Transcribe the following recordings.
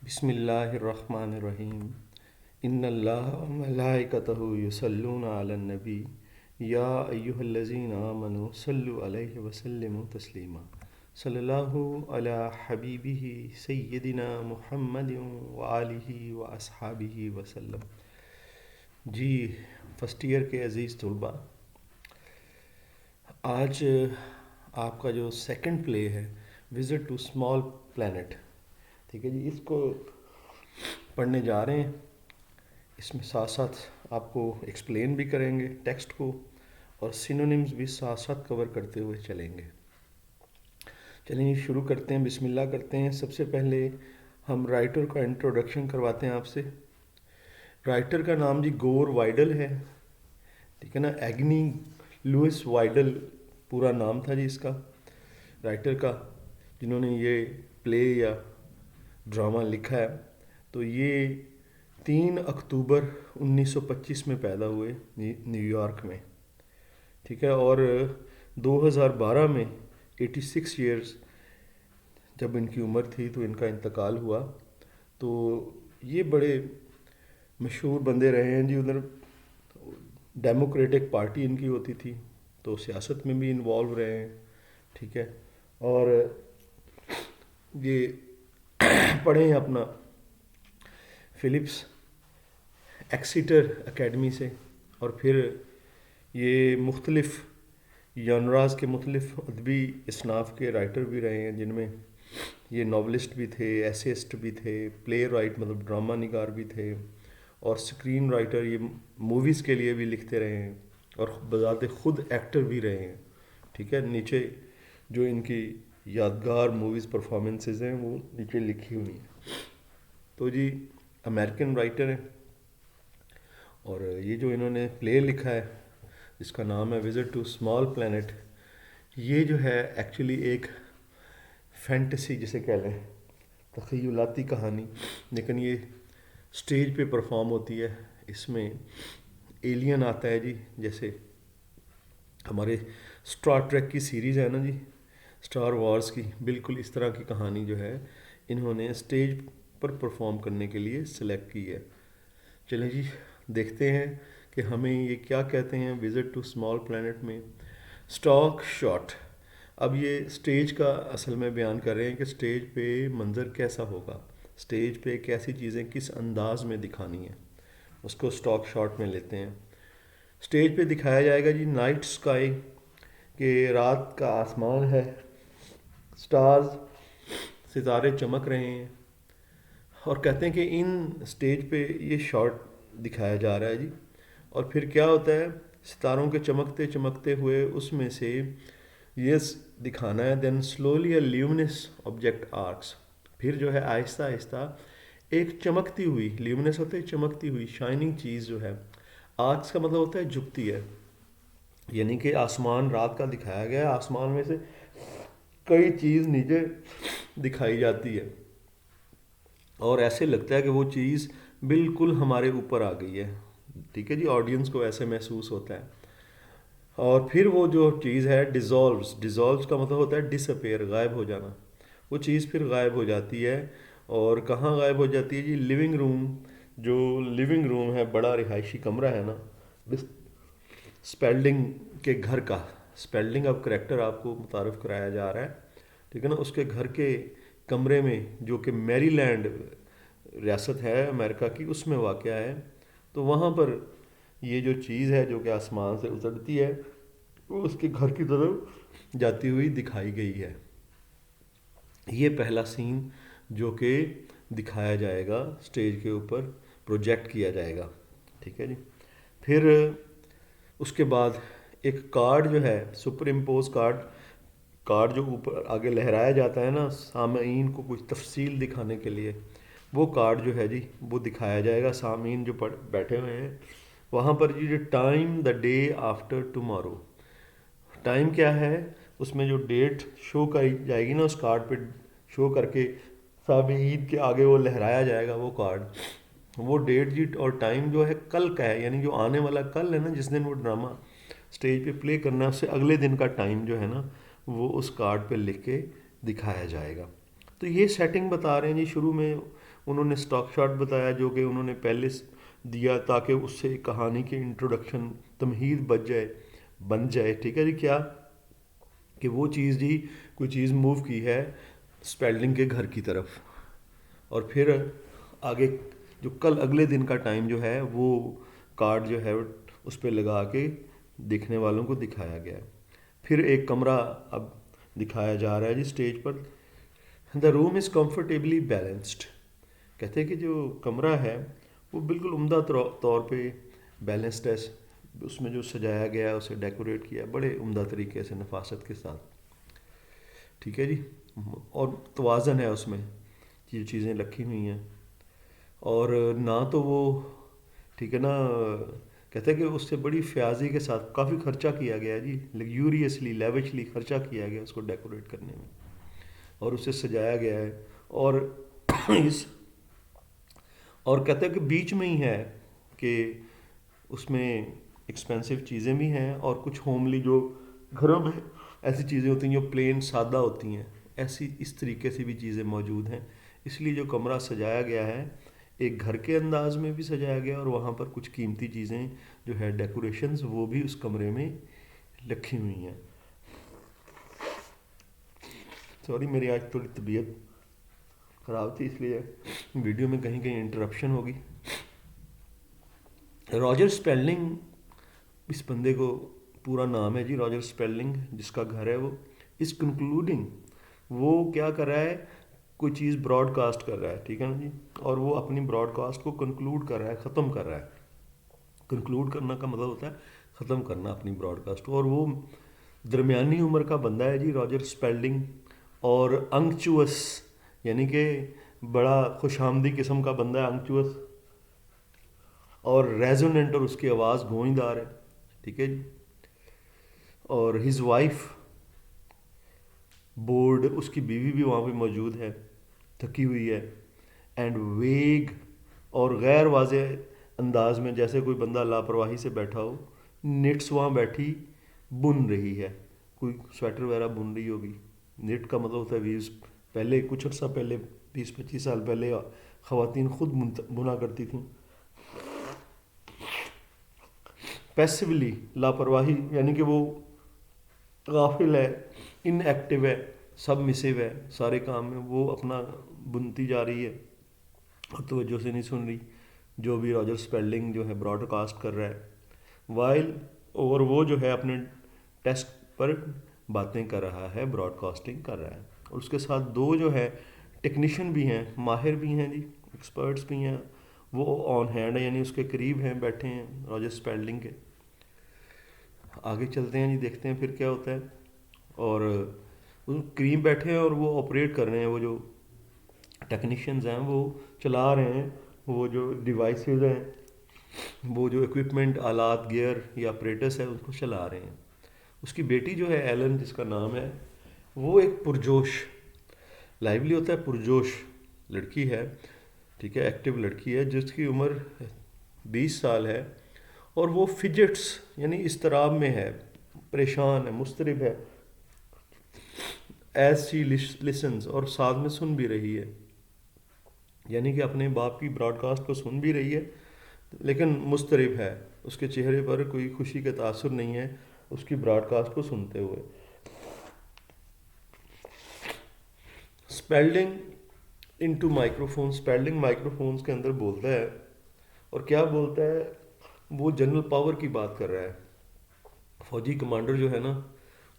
بسم اللہ الرحمن الرحیم ان اللہ و ملائکتہ یصلون علی النبی یا ایہا الذین آمنوا صلوا علیہ وسلموا تسلیما صلی اللہ علی حبیبہ سیدنا محمد وآلہ واصحابہ وسلم۔ جی فرسٹ ایئر کے عزیز طلباء، آج آپ کا جو سیکنڈ پلے ہے وزٹ ٹو اسمال پلانٹ، ٹھیک ہے جی، اس کو پڑھنے جا رہے ہیں۔ اس میں ساتھ ساتھ آپ کو ایکسپلین بھی کریں گے ٹیکسٹ کو، اور سینونیمز بھی ساتھ ساتھ کور کرتے ہوئے چلیں گے۔ چلیں یہ شروع کرتے ہیں، بسم اللہ کرتے ہیں۔ سب سے پہلے ہم رائٹر کا انٹروڈکشن کرواتے ہیں آپ سے۔ رائٹر کا نام جی گور وائڈل ہے، ٹھیک ہے نا، ایگنی لوئس وائڈل پورا نام تھا جی اس کا، رائٹر کا، جنہوں نے یہ پلے یا ڈرامہ لکھا ہے۔ تو یہ 3 اکتوبر 1925 میں پیدا ہوئے نیو یارک میں، ٹھیک ہے، اور 2012 میں 86 ایئرز جب ان کی عمر تھی تو ان کا انتقال ہوا۔ تو یہ بڑے مشہور بندے رہے ہیں جی، ادھر ڈیموکریٹک پارٹی ان کی ہوتی تھی تو سیاست میں بھی انوالو رہے ہیں، ٹھیک ہے، اور یہ پڑھے ہیں اپنا فلپس ایکسیٹر اکیڈمی سے، اور پھر یہ مختلف ژانراز کے مختلف ادبی اصناف کے رائٹر بھی رہے ہیں، جن میں یہ ناولسٹ بھی تھے، ایسیسٹ بھی تھے، پلے رائٹ مطلب ڈرامہ نگار بھی تھے، اور اسکرین رائٹر، یہ موویز کے لیے بھی لکھتے رہے ہیں، اور بذات خود ایکٹر بھی رہے ہیں، ٹھیک ہے۔ نیچے جو ان کی یادگار موویز پرفارمنسز ہیں وہ نیچے لکھی ہوئی ہیں۔ تو جی امریکن رائٹر ہیں، اور یہ جو انہوں نے پلے لکھا ہے جس کا نام ہے وزٹ ٹو اسمال پلانٹ، یہ جو ہے ایکچولی ایک فینٹیسی جسے کہہ لیں، تخیلاتی کہانی، لیکن یہ سٹیج پہ پرفارم ہوتی ہے۔ اس میں ایلین آتا ہے جی، جیسے ہمارے اسٹار ٹریک کی سیریز ہے نا جی، اسٹار وارز کی، بالکل اس طرح کی کہانی جو ہے انہوں نے اسٹیج پر پرفارم کرنے کے لیے سلیکٹ کی ہے۔ چلیں جی دیکھتے ہیں کہ ہمیں یہ کیا کہتے ہیں وزٹ ٹو اسمال پلانٹ میں۔ اسٹاک شاٹ، اب یہ سٹیج کا اصل میں بیان کر رہے ہیں کہ سٹیج پہ منظر کیسا ہوگا، سٹیج پہ کیسی چیزیں کس انداز میں دکھانی ہیں، اس کو اسٹاک شاٹ میں لیتے ہیں۔ سٹیج پہ دکھایا جائے گا جی نائٹ سکائی، کہ رات کا آسمان ہے، سٹارز، ستارے چمک رہے ہیں، اور کہتے ہیں کہ ان سٹیج پہ یہ شاٹ دکھایا جا رہا ہے جی، اور پھر کیا ہوتا ہے، ستاروں کے چمکتے چمکتے ہوئے اس میں سے یہ دکھانا ہے، دین سلولی اے لیومنس آبجیکٹ آرکس، پھر جو ہے آہستہ آہستہ ایک چمکتی ہوئی، لیومنس ہوتے ہے چمکتی ہوئی، شائننگ چیز جو ہے، آرکس کا مطلب ہوتا ہے جھکتی ہے، یعنی کہ آسمان رات کا دکھایا گیا ہے، آسمان میں سے کئی چیز نیچے دکھائی جاتی ہے، اور ایسے لگتا ہے کہ وہ چیز بالکل ہمارے اوپر آ گئی ہے، ٹھیک ہے جی، آڈینس کو ایسے محسوس ہوتا ہے۔ اور پھر وہ جو چیز ہے ڈیزالوز کا مطلب ہوتا ہے ڈس اپیئر، غائب ہو جانا، وہ چیز پھر غائب ہو جاتی ہے، اور کہاں غائب ہو جاتی ہے جی، لیونگ روم، جو لیونگ روم ہے، بڑا رہائشی کمرہ ہے نا اسپیلڈنگ کے گھر کا، اسپیلڈنگ اب کریکٹر آپ کو متعارف کرایا جا رہا ہے، ٹھیک ہے نا، اس کے گھر کے کمرے میں، جو کہ میری لینڈ ریاست ہے امریکہ کی، اس میں واقع ہے، تو وہاں پر یہ جو چیز ہے جو کہ آسمان سے اترتی ہے وہ اس کے گھر کی طرف جاتی ہوئی دکھائی گئی ہے۔ یہ پہلا سین جو کہ دکھایا جائے گا سٹیج کے اوپر، پروجیکٹ کیا جائے گا، ٹھیک ہے جی۔ پھر اس کے بعد ایک کارڈ جو ہے، سپر امپوز کارڈ جو اوپر آگے لہرایا جاتا ہے نا سامعین کو کچھ تفصیل دکھانے کے لیے، وہ کارڈ جو ہے جی وہ دکھایا جائے گا، سامعین جو بیٹھے ہوئے ہیں وہاں پر جی، time the day after tomorrow, time کیا ہے، اس میں جو ڈیٹ شو کری جائے گی نا اس کارڈ پہ شو کر کے سامعین کے آگے وہ لہرایا جائے گا وہ کارڈ، وہ ڈیٹ جی اور ٹائم جو ہے کل کا ہے، یعنی جو آنے والا کل ہے نا، جس دن وہ ڈرامہ اسٹیج پہ پلے کرنا ہے، اس سے اگلے دن کا ٹائم جو ہے نا وہ اس کارڈ پہ لکھ کے دکھایا جائے گا۔ تو یہ سیٹنگ بتا رہے ہیں جی، شروع میں انہوں نے اسٹاک شاٹ بتایا جو کہ انہوں نے پہلے دیا تاکہ اس سے ایک کہانی کی انٹروڈکشن تمہید بن جائے. ٹھیک ہے جی. کیا کہ وہ چیز جی کوئی چیز موو کی ہے اسپیلڈنگ کے گھر کی طرف, اور پھر آگے جو کل اگلے دن کا ٹائم جو ہے وہ کارڈ جو ہے اس پہ لگا کے دیکھنے والوں کو دکھایا گیا. پھر ایک کمرہ اب دکھایا جا رہا ہے جی اسٹیج پر. دا روم از کمفرٹیبلی بیلنسڈ. کہتے ہیں کہ جو کمرہ ہے وہ بالکل عمدہ طور پہ بیلنسڈ ہے. اس میں جو سجایا گیا ہے اسے ڈیکوریٹ کیا بڑے عمدہ طریقے سے نفاست کے ساتھ. ٹھیک ہے جی. اور توازن ہے اس میں, یہ چیزیں رکھی ہوئی ہیں. اور نہ تو وہ ٹھیک ہے نا, کہتے ہیں کہ اس سے بڑی فیاضی کے ساتھ کافی خرچہ کیا گیا جی, لیگیوریسلی لیوشلی خرچہ کیا گیا اس کو ڈیکوریٹ کرنے میں اور اسے سجایا گیا ہے. اور اور کہتے ہیں کہ بیچ میں ہی ہے کہ اس میں ایکسپینسو چیزیں بھی ہیں اور کچھ ہوملی جو گھروں میں ایسی چیزیں ہوتی ہیں جو پلین سادہ ہوتی ہیں, ایسی اس طریقے سے بھی چیزیں موجود ہیں. اس لیے جو کمرہ سجایا گیا ہے ایک گھر کے انداز میں بھی سجایا گیا, اور وہاں پر کچھ قیمتی چیزیں جو ہے ڈیکوریشنز وہ بھی اس کمرے میں رکھی ہوئی ہیں. سوری میری آج تھوڑی طبیعت خراب تھی اس لیے ویڈیو میں کہیں کہیں انٹرپشن ہوگی. راجر اسپیلڈنگ اس بندے کو پورا نام ہے جی, راجر اسپیلڈنگ, جس کا گھر ہے وہ اس کنکلوڈنگ, وہ کیا کر رہا ہے کوئی چیز براڈ کاسٹ کر رہا ہے. ٹھیک ہے نا جی. اور وہ اپنی براڈ کاسٹ کو کنکلوڈ کر رہا ہے, ختم کر رہا ہے. کنکلوڈ کرنا کا مطلب ہوتا ہے ختم کرنا اپنی براڈ کاسٹ کو. اور وہ درمیانی عمر کا بندہ ہے جی راجر اسپیلڈنگ, اور انکچوس یعنی کہ بڑا خوش آمدی قسم کا بندہ ہے انکچوس, اور ریزوننٹ, اور اس کی آواز گونجدار ہے. ٹھیک ہے جی. اور ہز وائف بورڈ, اس کی بیوی بھی وہاں پہ موجود ہے, تھکی ہوئی ہے. اینڈ ویگ, اور غیر واضح انداز میں جیسے کوئی بندہ لاپرواہی سے بیٹھا ہو. نٹس وہاں بیٹھی بن رہی ہے, کوئی سویٹر وغیرہ بن رہی ہوگی. نٹ کا مطلب ہوتا ہے ویوز. پہلے کچھ عرصہ پہلے 20-25 سال پہلے خواتین خود بنا کرتی تھیں. پیسیولی, لاپرواہی یعنی کہ وہ غافل ہے, ان ایکٹیو ہے, سب مسیو ہے سارے کام میں, وہ اپنا بنتی جا رہی ہے اور توجہ سے نہیں سن رہی جو بھی راجر اسپیلڈنگ جو ہے براڈ کاسٹ کر رہا ہے. وائل, اور وہ جو ہے اپنے ڈیسک پر باتیں کر رہا ہے, براڈ کاسٹنگ کر رہا ہے. اور اس کے ساتھ دو جو ہے ٹیکنیشین بھی ہیں, ماہر بھی ہیں جی, ایکسپرٹس بھی ہیں, وہ آن ہینڈ ہیں یعنی اس کے قریب ہیں, بیٹھے ہیں راجر اسپیلڈنگ کے. آگے چلتے ہیں جی, دیکھتے ہیں پھر کیا ہوتا ہے. اور قریب بیٹھے ہیں اور وہ آپریٹ کر رہے ہیں, وہ جو ٹیکنیشینز ہیں وہ چلا رہے ہیں وہ جو ڈیوائسز ہیں, وہ جو ایکوپمنٹ, آلات, گیئر یا اپریٹس ہے, اس کو چلا رہے ہیں. اس کی بیٹی جو ہے ایلن جس کا نام ہے, وہ ایک پرجوش, لائیولی ہوتا ہے پرجوش لڑکی ہے. ٹھیک ہے, ایکٹیو لڑکی ہے جس کی عمر 20 سال ہے, اور وہ فجٹس یعنی اضطراب میں ہے, پریشان ہے, مضطرب ہے. ایز شی لسنز, اور ساتھ میں سن بھی رہی ہے, یعنی کہ اپنے باپ کی براڈ کاسٹ کو سن بھی رہی ہے لیکن مضطرب ہے. اس کے چہرے پر کوئی خوشی کا تاثر نہیں ہے اس کی براڈ کاسٹ کو سنتے ہوئے. Spilling into microphone, spilling microphones کے اندر بولتا ہے, اور کیا بولتا ہے, وہ جنرل پاور کی بات کر رہا ہے, فوجی کمانڈر جو ہے نا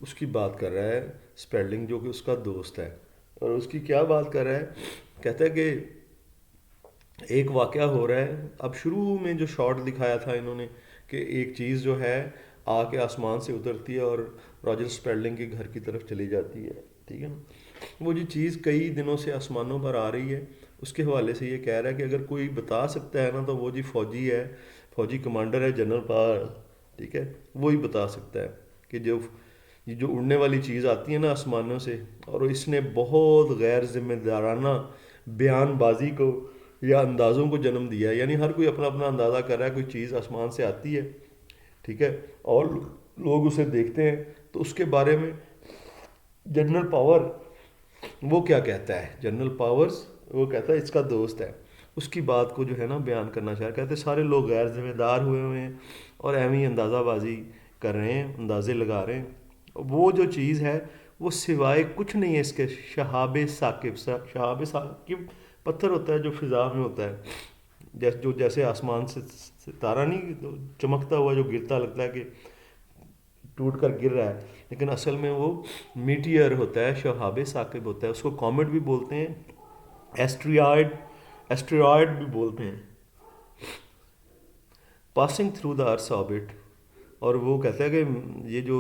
اس کی بات کر رہا ہے اسپیلڈنگ, جو کہ اس کا دوست ہے. اور اس کی کیا بات کر رہا ہے, کہتا ہے کہ ایک واقعہ ہو رہا ہے. اب شروع میں جو شاٹ دکھایا تھا انہوں نے کہ ایک چیز جو ہے آ کے آسمان سے اترتی ہے اور راجر اسپیلڈنگ کے گھر کی طرف چلی جاتی ہے. ٹھیک ہے نا, وہ جو چیز کئی دنوں سے آسمانوں پر آ رہی ہے, اس کے حوالے سے یہ کہہ رہا ہے کہ اگر کوئی بتا سکتا ہے نا تو وہ جی فوجی ہے, فوجی کمانڈر ہے, جنرل پاور. ٹھیک ہے, وہی بتا سکتا ہے کہ جو اڑنے والی چیز آتی ہے نا آسمانوں سے, اور اس نے بہت غیر ذمہ دارانہ بیان بازی کو یا اندازوں کو جنم دیا ہے. یعنی ہر کوئی اپنا اپنا اندازہ کر رہا ہے, کوئی چیز آسمان سے آتی ہے, ٹھیک ہے, اور لوگ اسے دیکھتے ہیں, تو اس کے بارے میں جنرل پاور وہ کیا کہتا ہے. جنرل پاورز وہ کہتا ہے اس کا دوست ہے، اس کی بات کو جو ہے نا بیان کرنا چاہ رہا ہے، کہتے سارے لوگ غیر ذمہ دار ہوئے ہیں اور ایویں ہی اندازہ بازی کر رہے ہیں، اندازے لگا رہے ہیں، وہ جو چیز ہے وہ سوائے کچھ نہیں ہے اس کے شہاب ثاقب، شہاب ثاقب پتھر ہوتا ہے جو فضا میں ہوتا ہے، جو جیسے آسمان سے ستارہ نہیں چمکتا ہوا جو گرتا لگتا ہے کہ ٹوٹ کر گر رہا ہے، لیکن اصل میں وہ میٹیئر ہوتا ہے، شہاب ثاقب ہوتا ہے، اس کو کومٹ بھی بولتے ہیں، ایسٹریائڈ، ایسٹریائڈ بھی بولتے ہیں، passing through the earth orbit. اور وہ کہتا ہے کہ یہ جو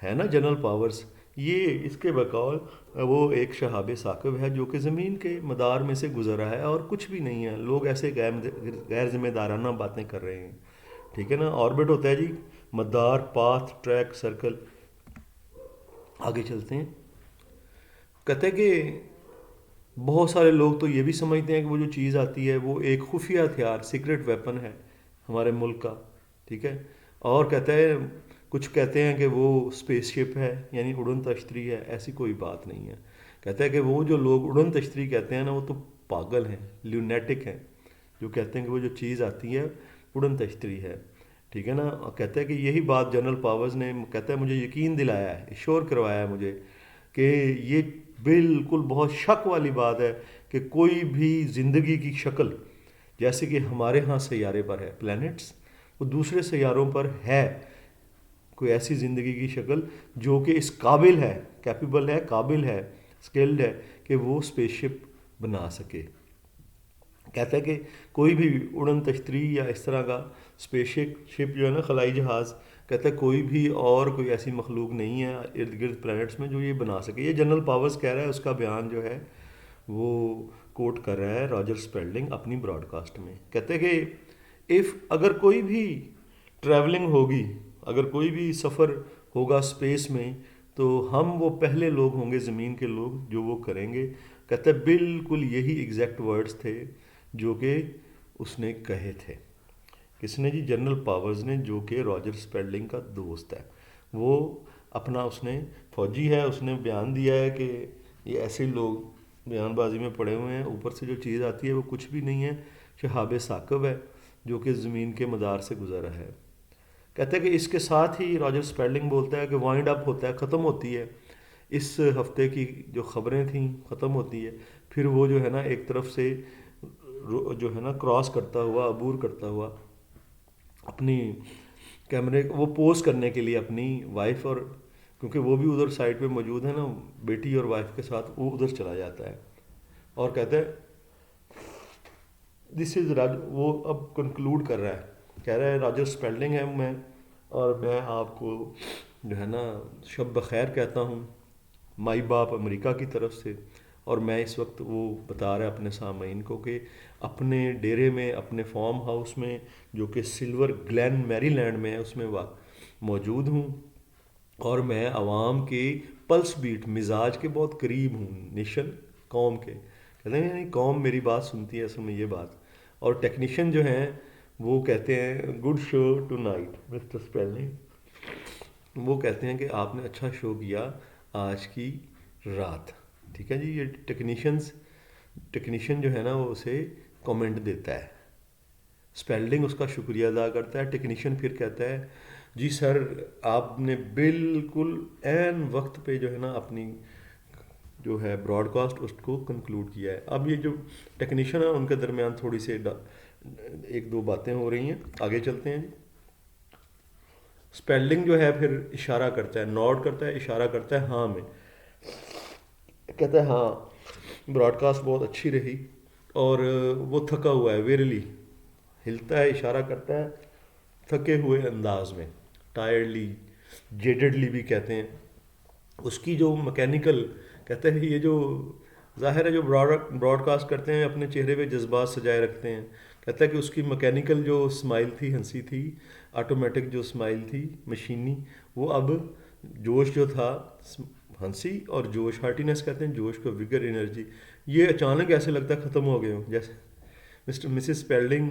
ہے نا جنرل پاورز، یہ اس کے بقول وہ ایک شہاب ثاقب ہے جو کہ زمین کے مدار میں سے گزر رہا ہے اور کچھ بھی نہیں ہے، لوگ ایسے غیر ذمہ دارانہ باتیں کر رہے ہیں، ٹھیک ہے نا۔ آربٹ ہوتا ہے جی مدار، پاتھ، ٹریک، سرکل۔ آگے چلتے ہیں، کہتے ہیں کہ بہت سارے لوگ تو یہ بھی سمجھتے ہیں کہ وہ جو چیز آتی ہے وہ ایک خفیہ ہتھیار، سیکرٹ ویپن ہے ہمارے ملک کا، ٹھیک ہے، اور کہتے ہیں کچھ کہتے ہیں کہ وہ اسپیس شپ ہے، یعنی اڑن تشتری ہے، ایسی کوئی بات نہیں ہے۔ کہتے ہیں کہ وہ جو لوگ اڑن تشتری کہتے ہیں نا وہ تو پاگل ہیں، لیونیٹک ہیں، جو کہتے ہیں کہ وہ جو چیز آتی ہے اڑن تشتری ہے، ٹھیک ہے نا۔ کہتا ہے کہ یہی بات جنرل پاورز نے، کہتا ہے مجھے یقین دلایا ہے، ایشور کروایا ہے مجھے کہ یہ بالکل بہت شک والی بات ہے کہ کوئی بھی زندگی کی شکل جیسے کہ ہمارے ہاں سیارے پر ہے پلینٹس، وہ دوسرے سیاروں پر ہے کوئی ایسی زندگی کی شکل جو کہ اس قابل ہے، کیپیبل ہے، قابل ہے، اسکلڈ ہے کہ وہ اسپیس شپ بنا سکے۔ کہتا ہے کہ کوئی بھی اڑن تشتری یا اس طرح کا اسپیس شپ جو ہے نا، خلائی جہاز، کہتا ہے کوئی بھی اور کوئی ایسی مخلوق نہیں ہے ارد گرد پلینٹس میں جو یہ بنا سکے۔ یہ جنرل پاورز کہہ رہا ہے، اس کا بیان جو ہے وہ کوٹ کر رہا ہے راجر اسپیلڈنگ اپنی براڈ کاسٹ میں۔ کہتے ہیں کہ اگر کوئی بھی ٹریولنگ ہوگی، اگر کوئی بھی سفر ہوگا اسپیس میں، تو ہم وہ پہلے لوگ ہوں گے زمین کے لوگ جو وہ کریں گے۔ کہتا ہے بالکل یہی ایگزیکٹ ورڈز تھے جو کہ اس نے کہے تھے۔ کس نے جی؟ جنرل پاورز نے، جو کہ راجر اسپیلڈنگ کا دوست ہے۔ وہ اپنا، اس نے فوجی ہے، اس نے بیان دیا ہے کہ یہ ایسے لوگ بیان بازی میں پڑے ہوئے ہیں، اوپر سے جو چیز آتی ہے وہ کچھ بھی نہیں ہے، شہاب ثاقب ہے جو کہ زمین کے مدار سے گزر رہا ہے۔ کہتے ہیں کہ اس کے ساتھ ہی راجر اسپیلڈنگ بولتا ہے کہ وائنڈ اپ ہوتا ہے، ختم ہوتی ہے اس ہفتے کی جو خبریں تھیں، ختم ہوتی ہے۔ پھر وہ جو ہے نا ایک طرف سے جو ہے نا کراس کرتا ہوا، عبور کرتا ہوا اپنی کیمرے، وہ پوز کرنے کے لیے اپنی وائف، اور کیونکہ وہ بھی ادھر سائڈ پہ موجود ہے نا بیٹی اور وائف کے ساتھ، وہ ادھر چلا جاتا ہے اور کہتا ہے دس از وہ اب کنکلوڈ کر رہا ہے، کہہ رہا ہے راجر اسپیلڈنگ ہے میں، اور میں آپ کو جو ہے نا شب بخیر کہتا ہوں مائی باپ امریکہ کی طرف سے۔ اور میں اس وقت وہ بتا رہا ہے اپنے سامعین کو کہ اپنے ڈیرے میں، اپنے فارم ہاؤس میں جو کہ سلور گلین میری لینڈ میں ہے، اس میں موجود ہوں، اور میں عوام کی پلس بیٹ، مزاج کے بہت قریب ہوں، نیشن، قوم کے، کہتے ہیں یعنی قوم میری بات سنتی ہے اصل میں یہ بات۔ اور ٹیکنیشین جو ہیں وہ کہتے ہیں good show tonight Mr Spelling, وہ کہتے ہیں کہ آپ نے اچھا شو کیا آج کی رات، ٹھیک ہے جی۔ یہ ٹیکنیشین جو ہے نا وہ اسے کومنٹ دیتا ہے، اسپیلڈنگ اس کا شکریہ ادا کرتا ہے، ٹیکنیشین پھر کہتا ہے جی سر آپ نے بالکل عین وقت پہ جو ہے نا اپنی جو ہے براڈ کاسٹ اس کو کنکلوڈ کیا ہے۔ اب یہ جو ٹیکنیشین ہے ان کے درمیان تھوڑی سی ایک دو باتیں ہو رہی ہیں، آگے چلتے ہیں جی۔ اسپیلڈنگ جو ہے پھر اشارہ کرتا ہے، نوڈ کرتا ہے، اشارہ کرتا ہے ہاں میں، کہتا ہے ہاں براڈ کاسٹ بہت اچھی رہی، اور وہ تھکا ہوا ہے، ویرلی ہلتا ہے، اشارہ کرتا ہے تھکے ہوئے انداز میں، ٹائرڈلی، جیڈڈلی بھی کہتے ہیں۔ اس کی جو مکینیکل، کہتے ہیں یہ جو ظاہر ہے جو براڈ کاسٹ کرتے ہیں اپنے چہرے پہ جذبات سجائے رکھتے ہیں، کہتا ہے کہ اس کی مکینیکل جو اسمائل تھی، ہنسی تھی، آٹومیٹک جو اسمائل تھی مشینی، وہ اب جوش جو تھا، ہنسی اور جوش، ہارٹینس کہتے ہیں جوش کو، وگر، انرجی، یہ اچانک ایسے لگتا ہے ختم ہو گئے ہوں، جیسے مسز اسپیلڈنگ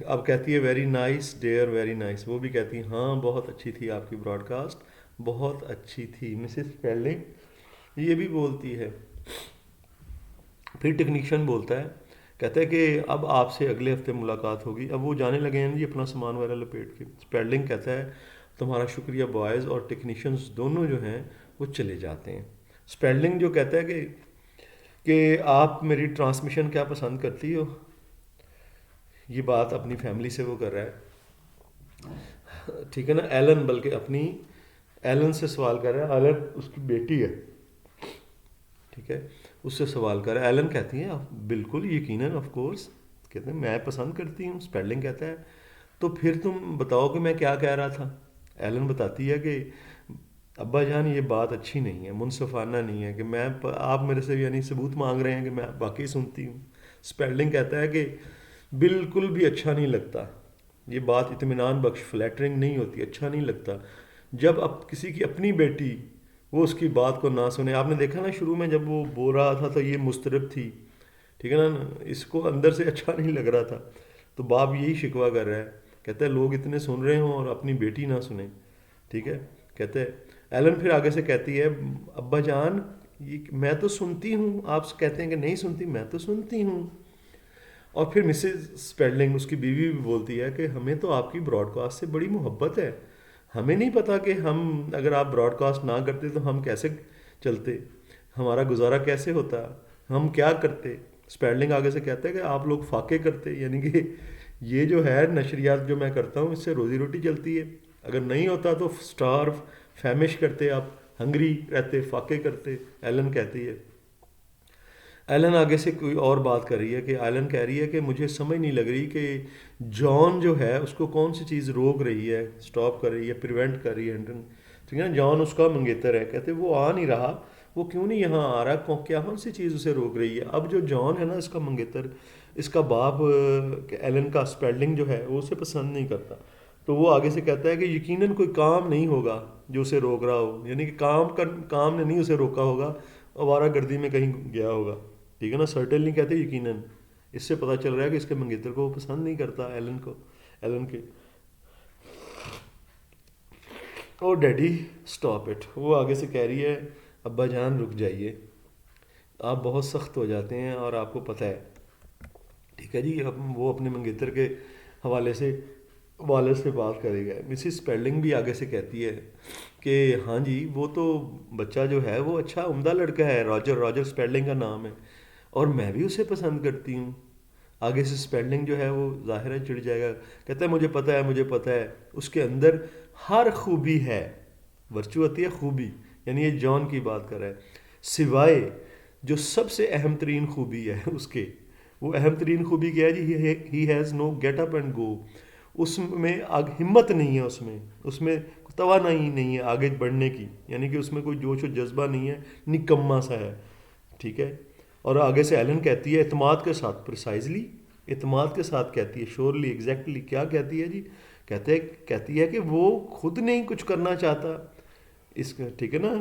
اب کہتی ہے very nice dear, very nice, وہ بھی کہتی ہیں ہاں بہت اچھی تھی آپ کی براڈ کاسٹ، بہت اچھی تھی مسز اسپیلڈنگ، یہ بھی بولتی ہے۔ پھر ٹیکنیشین بولتا ہے، کہتا ہے کہ اب آپ سے اگلے ہفتے ملاقات ہوگی. اب وہ جانے لگے ہیں جی اپنا سامان وغیرہ لپیٹ کے. اسپیڈلنگ کہتا ہے تمہارا شکریہ بوائز، اور ٹیکنیشینز دونوں جو ہیں وہ چلے جاتے ہیں. اسپیڈلنگ جو کہتا ہے کہ آپ میری ٹرانسمیشن کیا پسند کرتی ہو، یہ بات اپنی فیملی سے وہ کر رہا ہے، ٹھیک ہے نا. ایلن بلکہ اپنی ایلن سے سوال کر رہا ہے. ایلن اس کی بیٹی ہے، ٹھیک ہے، اس سے سوال کر رہا ہے. ایلن کہتی ہیں بالکل یقیناً آف کورس، کہتے ہیں میں پسند کرتی ہوں. اسپیلنگ کہتا ہے تو پھر تم بتاؤ کہ میں کیا کہہ رہا تھا. ایلن بتاتی ہے کہ ابا جان یہ بات اچھی نہیں ہے، منصفانہ نہیں ہے کہ میں آپ میرے سے یعنی ثبوت مانگ رہے ہیں کہ میں باقی سنتی ہوں. اسپیلنگ کہتا ہے کہ بالکل بھی اچھا نہیں لگتا، یہ بات اطمینان بخش فلیٹرنگ نہیں ہوتی، اچھا نہیں لگتا جب اب کسی کی اپنی بیٹی وہ اس کی بات کو نہ سنے. آپ نے دیکھا نا شروع میں جب وہ بول رہا تھا تو یہ مسترب تھی، ٹھیک ہے نا، اس کو اندر سے اچھا نہیں لگ رہا تھا. تو باپ یہی شکوہ کر رہا ہے، کہتا ہے لوگ اتنے سن رہے ہوں اور اپنی بیٹی نہ سنیں. ٹھیک ہے، کہتے ہیں ایلن پھر آگے سے کہتی ہے ابا جان یہ میں تو سنتی ہوں، آپ کہتے ہیں کہ نہیں سنتی، میں تو سنتی ہوں. اور پھر مسز اسپیڈلنگ اس کی بیوی بھی بولتی ہے کہ ہمیں تو آپ کی براڈ کاسٹ سے بڑی محبت ہے، ہمیں نہیں پتا کہ ہم اگر آپ براڈ کاسٹ نہ کرتے تو ہم کیسے چلتے، ہمارا گزارا کیسے ہوتا، ہم کیا کرتے. اسپیڈلنگ آگے سے کہتا ہے کہ آپ لوگ فاقے کرتے، یعنی کہ یہ جو ہے نشریات جو میں کرتا ہوں اس سے روزی روٹی چلتی ہے، اگر نہیں ہوتا تو سٹارو فیمش کرتے، آپ ہنگری رہتے، فاقے کرتے. ایلن کہتی ہے. ایلن آگے سے کوئی اور بات کر رہی ہے کہ ایلن کہہ رہی ہے کہ مجھے سمجھ نہیں لگ رہی کہ جان جو ہے اس کو کون سی چیز روک رہی ہے، سٹاپ کر رہی ہے، پریونٹ کر رہی ہے. ٹھیک ہے نا، جان اس کا منگیتر ہے، کہتے وہ آ نہیں رہا، وہ کیوں نہیں یہاں آ رہا، کیا کون سی چیز اسے روک رہی ہے. اب جو جان ہے نا اس کا منگیتر، اس کا باپ ایلن کا اسپیلنگ جو ہے وہ اسے پسند نہیں کرتا. تو وہ آگے سے کہتا ہے کہ یقیناً کوئی کام نہیں ہوگا جو اسے روک رہا ہو، یعنی کہ کام نے نہیں اسے روکا ہوگا، آوارہ گردی میں کہیں گیا ہوگا. ٹھیک ہے نا، سرٹنلی کہتے یقیناً. اس سے پتہ چل رہا ہے کہ اس کے منگیتر کو وہ پسند نہیں کرتا ایلن کو، ایلن کے. اور ڈیڈی سٹاپ اٹ، وہ آگے سے کہہ رہی ہے ابا جان رک جائیے، آپ بہت سخت ہو جاتے ہیں اور آپ کو پتہ ہے. ٹھیک ہے جی، اب وہ اپنے منگیتر کے حوالے سے والد سے بات کرے گا. مسز اسپیلنگ بھی آگے سے کہتی ہے کہ ہاں جی وہ تو بچہ جو ہے وہ اچھا عمدہ لڑکا ہے، راجر اسپیلنگ کا نام ہے، اور میں بھی اسے پسند کرتی ہوں. آگے سے اسپیلنگ جو ہے وہ ظاہر ہے چڑ جائے گا، کہتا ہے مجھے پتہ ہے اس کے اندر ہر خوبی ہے. ورچو ہوتی ہے خوبی، یعنی یہ جان کی بات کر رہا ہے، سوائے جو سب سے اہم ترین خوبی ہے اس کے. وہ اہم ترین خوبی کیا ہے جی؟ He has no get up and go. اس میں ہمت نہیں ہے، اس میں توانائی نہیں ہے آگے بڑھنے کی، یعنی کہ اس میں کوئی جوش و جذبہ نہیں ہے، نکما سا ہے. ٹھیک ہے. اور آگے سے ایلن کہتی ہے اعتماد کے ساتھ، پریسائزلی اعتماد کے ساتھ کہتی ہے، شورلی ایگزیکٹلی کیا کہتی ہے جی؟ کہتی ہے کہ وہ خود نہیں کچھ کرنا چاہتا اس کا. ٹھیک ہے نا،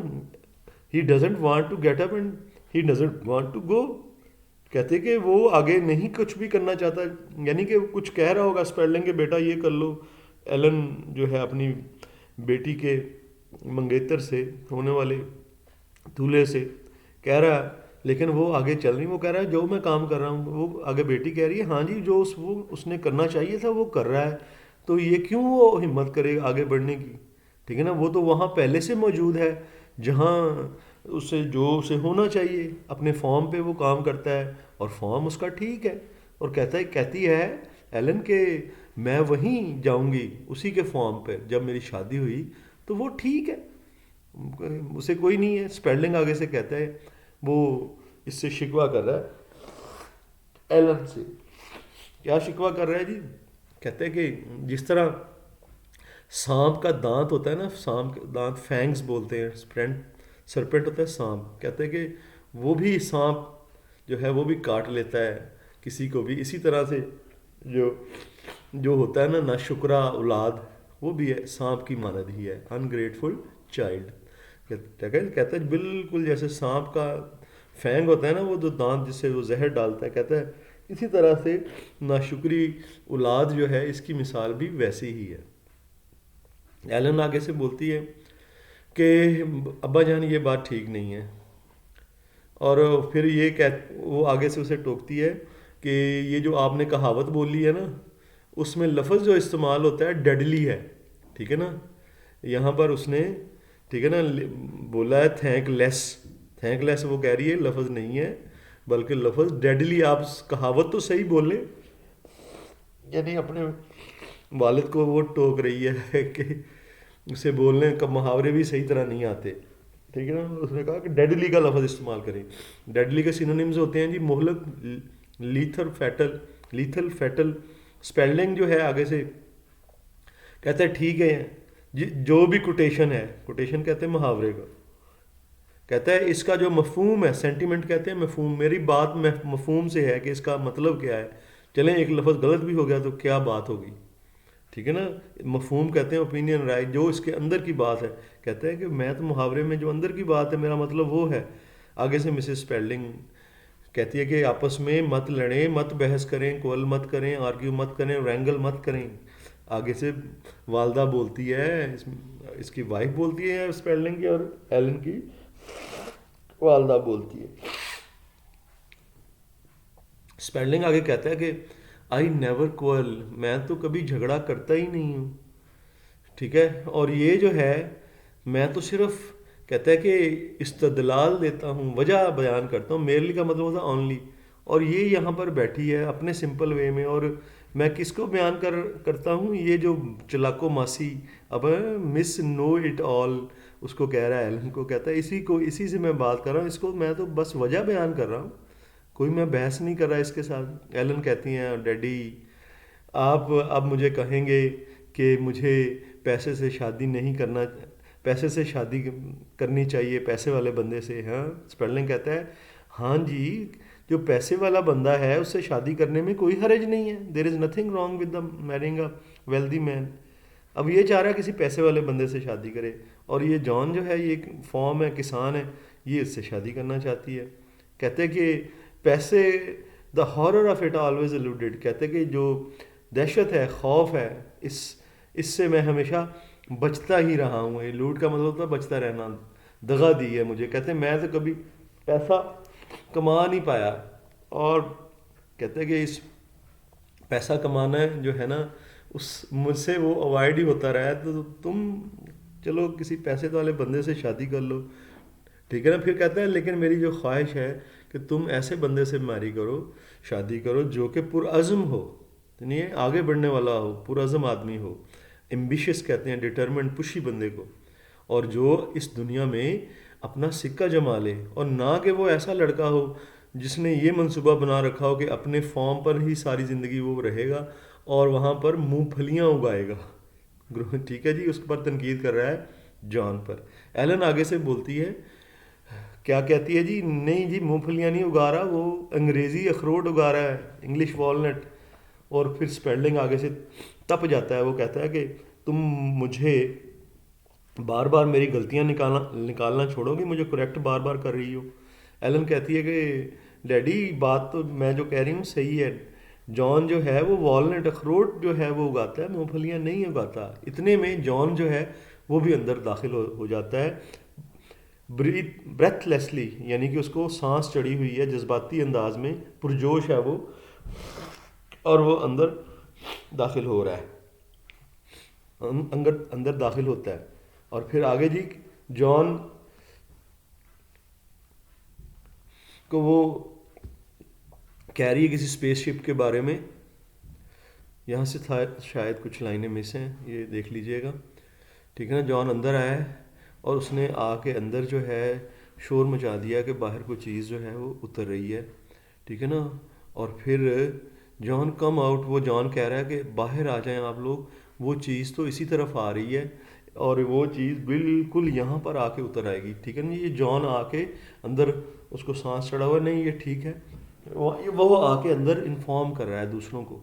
he doesn't want to get up and he doesn't want to go. کہتے کہ وہ آگے نہیں کچھ بھی کرنا چاہتا، یعنی کہ کچھ کہہ رہا ہوگا اسپیلنگ کہ بیٹا یہ کر لو. ایلن جو ہے اپنی بیٹی کے منگیتر سے ہونے والے دولہے سے کہہ رہا ہے، لیکن وہ آگے چل رہی، وہ کہہ رہا ہے جو میں کام کر رہا ہوں. وہ آگے بیٹی کہہ رہی ہے ہاں جی جو اس نے کرنا چاہیے تھا وہ کر رہا ہے، تو یہ کیوں وہ ہمت کرے آگے بڑھنے کی. ٹھیک ہے نا، وہ تو وہاں پہلے سے موجود ہے جہاں اسے ہونا چاہیے، اپنے فارم پہ وہ کام کرتا ہے اور فارم اس کا ٹھیک ہے. اور کہتی ہے ایلن کہ میں وہیں جاؤں گی اسی کے فارم پہ، جب میری شادی ہوئی تو وہ ٹھیک ہے، اسے کوئی نہیں ہے. اسپیلنگ آگے سے کہتا ہے وہ اس سے شکوہ کر رہا ہے ایلن سے. کیا شکوہ کر رہا ہے جی؟ کہتے ہیں کہ جس طرح سانپ کا دانت ہوتا ہے نا، سانپ کا دانت فینگز بولتے ہیں، سرپنٹ ہوتا ہے سانپ، کہتے ہیں کہ وہ بھی سانپ جو ہے وہ بھی کاٹ لیتا ہے کسی کو بھی. اسی طرح سے جو ہوتا ہے نا ناشکرا اولاد، وہ بھی ہے سانپ کی مانند ہی ہے، انگریٹفل چائلڈ. کہتا ہے بالکل جیسے سانپ کا فینگ ہوتا ہے نا، وہ جو دانت جس سے وہ زہر ڈالتا ہے، کہتا ہے اسی طرح سے ناشکری اولاد جو ہے اس کی مثال بھی ویسی ہی ہے. ایلن آگے سے بولتی ہے کہ ابا جان یہ بات ٹھیک نہیں ہے، اور پھر وہ آگے سے اسے ٹوکتی ہے کہ یہ جو آپ نے کہاوت بولی ہے نا، اس میں لفظ جو استعمال ہوتا ہے ڈیڈلی ہے، ٹھیک ہے نا. یہاں پر اس نے، ٹھیک ہے نا، بولا ہے تھینک لیس. تھینک لیس وہ کہہ رہی ہے لفظ نہیں ہے، بلکہ لفظ ڈیڈلی. آپ کہاوت تو صحیح بولیں، یعنی اپنے والد کو وہ ٹوک رہی ہے کہ اسے بولنے کا محاورے بھی صحیح طرح نہیں آتے، ٹھیک ہے نا. اس نے کہا کہ ڈیڈلی کا لفظ استعمال کریں. ڈیڈلی کے سینونیمز ہوتے ہیں جی مہلک، لیتھل فیٹل. اسپیلنگ جو ہے آگے سے کہتا ہے ٹھیک ہے جو بھی کوٹیشن ہے، کوٹیشن کہتے ہیں محاورے کا، کہتا ہے اس کا جو مفہوم ہے، سینٹیمنٹ کہتے ہیں مفہوم، میری بات مفہوم سے ہے کہ اس کا مطلب کیا ہے. چلیں ایک لفظ غلط بھی ہو گیا تو کیا بات ہوگی، ٹھیک ہے نا. مفہوم کہتے ہیں اوپینین، رائے، جو اس کے اندر کی بات ہے. کہتے ہیں کہ میں تو محاورے میں جو اندر کی بات ہے میرا مطلب وہ ہے. آگے سے مسز اسپیلڈنگ کہتی ہے کہ آپس میں مت لڑیں، مت بحث کریں، کول مت کریں، آرگیو مت کریں، رینگل مت کریں. آگے سے والدہ بولتی ہے، اس کی وائف بولتی ہے اسپیلڈنگ کی، اور ایلن کی والدہ بولتی ہے. اسپیلڈنگ آگے کہتا ہے کہ آئی نیور کوئل، میں تو کبھی جھگڑا کرتا ہی نہیں ہوں، ٹھیک ہے. اور یہ جو ہے میں تو صرف کہتا ہے کہ استدلال دیتا ہوں، وجہ بیان کرتا ہوں. میرلی کا مطلب ہوتا اونلی. اور یہ یہاں پر بیٹھی ہے اپنے سمپل وے میں، اور میں کس کو بیان کرتا ہوں، یہ جو چلاکو ماسی اب مس نو اٹ آل اس کو کہہ رہا ہے، ایلن کو کہتا ہے اسی سے میں بات کر رہا ہوں، اس کو میں تو بس وجہ بیان کر رہا ہوں، کوئی میں بحث نہیں کر رہا اس کے ساتھ. ایلن کہتی ہیں ڈیڈی آپ اب مجھے کہیں گے کہ مجھے پیسے سے شادی نہیں کرنا، پیسے سے شادی کرنی چاہیے، پیسے والے بندے سے. ہاں، اسپیلنگ کہتا ہے ہاں جی، جو پیسے والا بندہ ہے اس سے شادی کرنے میں کوئی حرج نہیں ہے. There is nothing wrong with the marrying a wealthy man. اب یہ چاہ رہا ہے کسی پیسے والے بندے سے شادی کرے، اور یہ جان جو ہے یہ ایک فارم ہے، کسان ہے، یہ اس سے شادی کرنا چاہتی ہے. کہتے ہیں کہ پیسے، دا ہارر آف اٹ آلویز الوڈیڈ. کہتے ہیں کہ جو دہشت ہے، خوف ہے، اس سے میں ہمیشہ بچتا ہی رہا ہوں. یہ لوٹ کا مطلب ہوتا ہے بچتا رہنا. دغا دی ہے مجھے، کہتے ہیں میں تو کبھی پیسہ کما نہیں پایا. اور کہتے ہیں کہ اس پیسہ کمانا جو ہے نا اس مجھ سے وہ اوائڈ ہی ہوتا رہا ہے. تو تم چلو کسی پیسے والے بندے سے شادی کر لو، ٹھیک ہے نا. پھر کہتا ہے لیکن میری جو خواہش ہے کہ تم ایسے بندے سے میری کرو، شادی کرو جو کہ پرعزم ہو، یعنی آگے بڑھنے والا ہو، پرعزم آدمی ہو. ایمبیشس کہتے ہیں ڈٹرمنٹ، پشی بندے کو، اور جو اس دنیا میں اپنا سکہ جما لے، اور نہ کہ وہ ایسا لڑکا ہو جس نے یہ منصوبہ بنا رکھا ہو کہ اپنے فارم پر ہی ساری زندگی وہ رہے گا اور وہاں پر منہ پھلیاں اگائے گا. ٹھیک ہے جی، اس پر تنقید کر رہا ہے جان پر. ایلن آگے سے بولتی ہے، کیا کہتی ہے جی، نہیں جی منہ پھلیاں نہیں اگا رہا، وہ انگریزی اخروٹ اگا رہا ہے، انگلش والنٹ. اور پھر اسپیلڈنگ آگے سے تپ جاتا ہے، وہ کہتا ہے کہ تم مجھے بار بار میری غلطیاں نکالنا چھوڑو گی، مجھے کریکٹ بار بار کر رہی ہو. ایلن کہتی ہے کہ ڈیڈی بات تو میں جو کہہ رہی ہوں صحیح ہے، جان جو ہے وہ والنٹ اخروٹ جو ہے وہ اگاتا ہے، مونگ پھلیاں نہیں اگاتا. اتنے میں جان جو ہے وہ بھی اندر داخل ہو جاتا ہے بریتھ لیسلی، یعنی کہ اس کو سانس چڑھی ہوئی ہے، جذباتی انداز میں پرجوش ہے وہ، اور وہ اندر داخل ہو رہا ہے، اندر داخل ہوتا ہے. اور پھر آگے جی جان کو وہ کہہ رہی ہے کسی اسپیس شپ کے بارے میں. یہاں سے تھا شاید کچھ لائنیں مس ہیں، یہ دیکھ لیجئے گا، ٹھیک ہے نا. جان اندر آیا ہے اور اس نے آ کے اندر جو ہے شور مچا دیا کہ باہر کوئی چیز جو ہے وہ اتر رہی ہے، ٹھیک ہے نا. اور پھر جان کم آؤٹ، وہ جان کہہ رہا ہے کہ باہر آ جائیں آپ لوگ، وہ چیز تو اسی طرف آ رہی ہے اور وہ چیز بالکل یہاں پر آ کے اتر آئے گی، ٹھیک ہے نا. یہ جان آ کے اندر اس کو سانس چڑھا ہوا ہے، نہیں یہ ٹھیک ہے، وہ آ کے اندر انفارم کر رہا ہے دوسروں کو.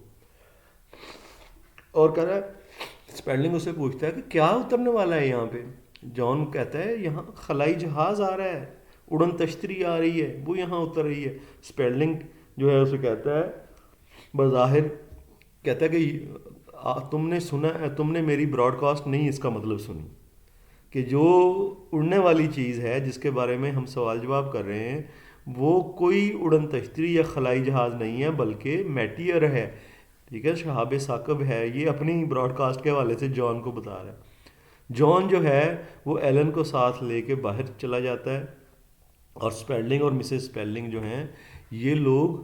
اور کہہ رہا ہے اسپیلڈنگ اسے پوچھتا ہے کہ کیا اترنے والا ہے یہاں پہ. جان کہتا ہے یہاں خلائی جہاز آ رہا ہے، اڑن تشتری آ رہی ہے، وہ یہاں اتر رہی ہے. اسپیلڈنگ جو ہے اسے کہتا ہے بظاہر، کہتا ہے کہ تم نے سنا ہے، تم نے میری براڈ کاسٹ نہیں اس کا مطلب سنی، کہ جو اڑنے والی چیز ہے جس کے بارے میں ہم سوال جواب کر رہے ہیں وہ کوئی اڑن تشتری یا خلائی جہاز نہیں ہے بلکہ میٹیئر ہے، ٹھیک ہے، شہاب ثاقب ہے. یہ اپنی براڈ کاسٹ کے حوالے سے جان کو بتا رہا ہے. جان جو ہے وہ ایلن کو ساتھ لے کے باہر چلا جاتا ہے، اور اسپیلڈنگ اور مسز اسپیلڈنگ جو ہیں یہ لوگ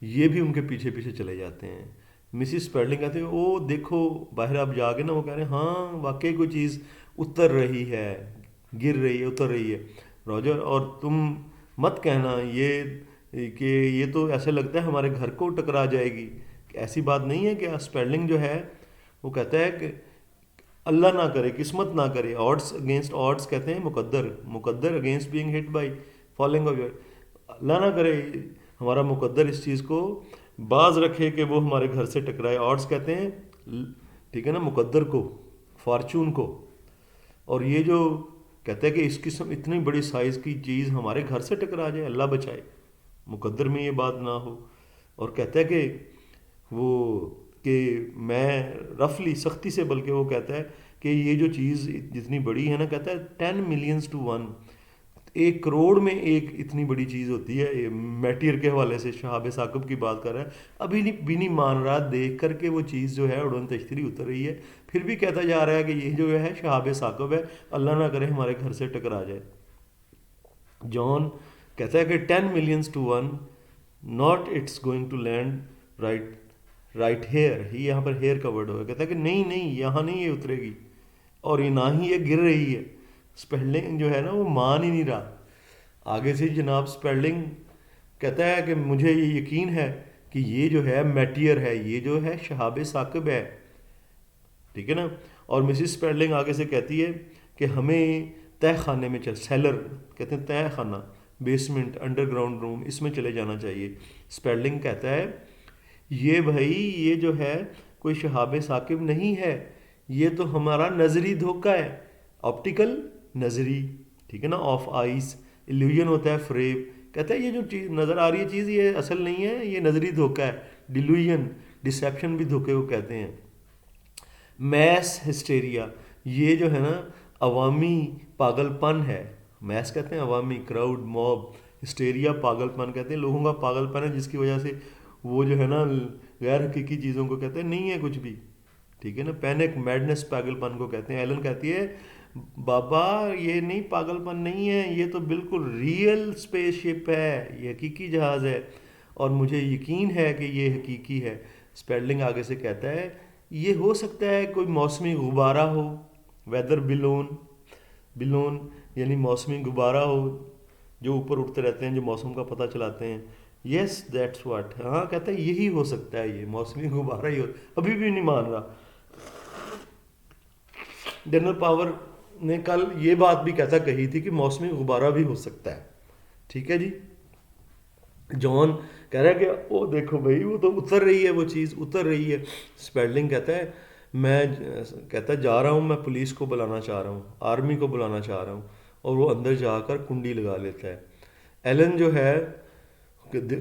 یہ بھی ان کے پیچھے پیچھے چلے جاتے ہیں. مسز اسپیلڈنگ کہتے ہیں او دیکھو باہر آپ جا کے نا، وہ کہہ رہے ہیں ہاں واقعی کوئی چیز اتر رہی ہے، گر رہی ہے، اتر رہی ہے روجر، اور تم مت کہنا یہ کہ یہ تو ایسے لگتا ہے ہمارے گھر کو ٹکرا جائے گی. ایسی بات نہیں ہے کہ اسپیلڈنگ جو ہے وہ کہتا ہے کہ اللہ نہ کرے، قسمت نہ کرے، آڈس اگینسٹ آڈس کہتے ہیں، مقدر مقدر against being hit by falling of your, اللہ نہ کرے ہمارا مقدر اس چیز کو باز رکھے کہ وہ ہمارے گھر سے ٹکرائے. آڈس کہتے ہیں ٹھیک ہے نا مقدر کو، فارچون کو. اور یہ جو کہتا ہے کہ اس قسم اتنی بڑی سائز کی چیز ہمارے گھر سے ٹکرا جائے، اللہ بچائے، مقدر میں یہ بات نہ ہو. اور کہتا ہے کہ وہ کہ میں رفلی سختی سے، بلکہ وہ کہتا ہے کہ یہ جو چیز جتنی بڑی ہے نا، کہتا ہے 10 ملینز ٹو 1، 1 کروڑ میں ایک اتنی بڑی چیز ہوتی ہے. میٹیئر کے حوالے سے شہاب ثاقب کی بات کر رہا ہے. ابھی بھی نہیں مان رہا دیکھ کر کے وہ چیز جو ہے اڑن تشتری اتر رہی ہے، پھر بھی کہتا جا رہا ہے کہ یہ جو ہے شہاب ثاقب ہے، اللہ نہ کرے ہمارے گھر سے ٹکرا جائے. جان کہتا ہے کہ 10 millions to 1 not it's going to land right here, ہی یہاں پر ہیئر کا ورڈ ہوگا. کہتا ہے کہ نہیں نہیں یہاں نہیں یہ اترے گی، اور یہ نہ ہی یہ گر رہی ہے. اسپیلڈنگ جو ہے نا وہ مان ہی نہیں رہا. آگے سے جناب اسپیلڈنگ کہتا ہے کہ مجھے یہ یقین ہے کہ یہ جو ہے میٹیئر ہے، یہ جو ہے شہاب ثاقب ہے، ٹھیک ہے نا. اور مسز اسپیلڈنگ آگے سے کہتی ہے کہ ہمیں تہ خانے میں سیلر کہتے ہیں، تہ خانہ، بیسمنٹ، انڈر گراؤنڈ روم، اس میں چلے جانا چاہیے. اسپیلڈنگ کہتا ہے یہ بھائی یہ جو ہے کوئی شہاب ثاقب نہیں ہے، یہ تو ہمارا نظری دھوکہ ہے، آپٹیکل نظری، ٹھیک ہے نا، آف آئیز، ایلیوژن ہوتا ہے فریب. کہتا ہے یہ جو چیز نظر آ رہی ہے چیز یہ اصل نہیں ہے، یہ نظری دھوکہ ہے، ڈیلوژن، ڈسیپشن بھی دھوکے کو کہتے ہیں. میس ہسٹیریا، یہ جو ہے نا عوامی پاگل پن ہے. میس کہتے ہیں عوامی، کراؤڈ، موب. ہسٹیریا پاگل پن کہتے ہیں، لوگوں کا پاگل پن ہے جس کی وجہ سے وہ جو ہے نا غیر حقیقی چیزوں کو کہتے ہیں، نہیں ہے کچھ بھی، ٹھیک ہے نا. پینک، میڈنس پاگل پن کو کہتے ہیں. ایلن کہتی ہے بابا یہ نہیں پاگل پن نہیں ہے، یہ تو بالکل ریئل اسپیس شپ ہے، یہ حقیقی جہاز ہے، اور مجھے یقین ہے کہ یہ حقیقی ہے. اسپیلڈنگ آگے سے کہتا ہے یہ ہو سکتا ہے کوئی موسمی غبارہ ہو، ویدر بلون، بلون یعنی موسمی غبارہ ہو جو اوپر اٹھتے رہتے ہیں، جو موسم کا پتہ چلاتے ہیں. یس دیٹس واٹ، ہاں کہتا ہے یہی ہو سکتا ہے، یہ موسمی غبارہ ہی ہو. ابھی بھی نہیں مان رہا. جنرل پاور نے کل یہ بات بھی کہتا کہی تھی کہ موسمی غبارہ بھی ہو سکتا ہے، ٹھیک ہے جی. جان کہہ رہا ہے کہ او دیکھو بھائی وہ تو اتر رہی ہے، وہ چیز اتر رہی ہے. اسپیلڈنگ کہتا ہے میں کہتا جا رہا ہوں، میں پولیس کو بلانا چاہ رہا ہوں، آرمی کو بلانا چاہ رہا ہوں، اور وہ اندر جا کر کنڈی لگا لیتا ہے. ایلن جو ہے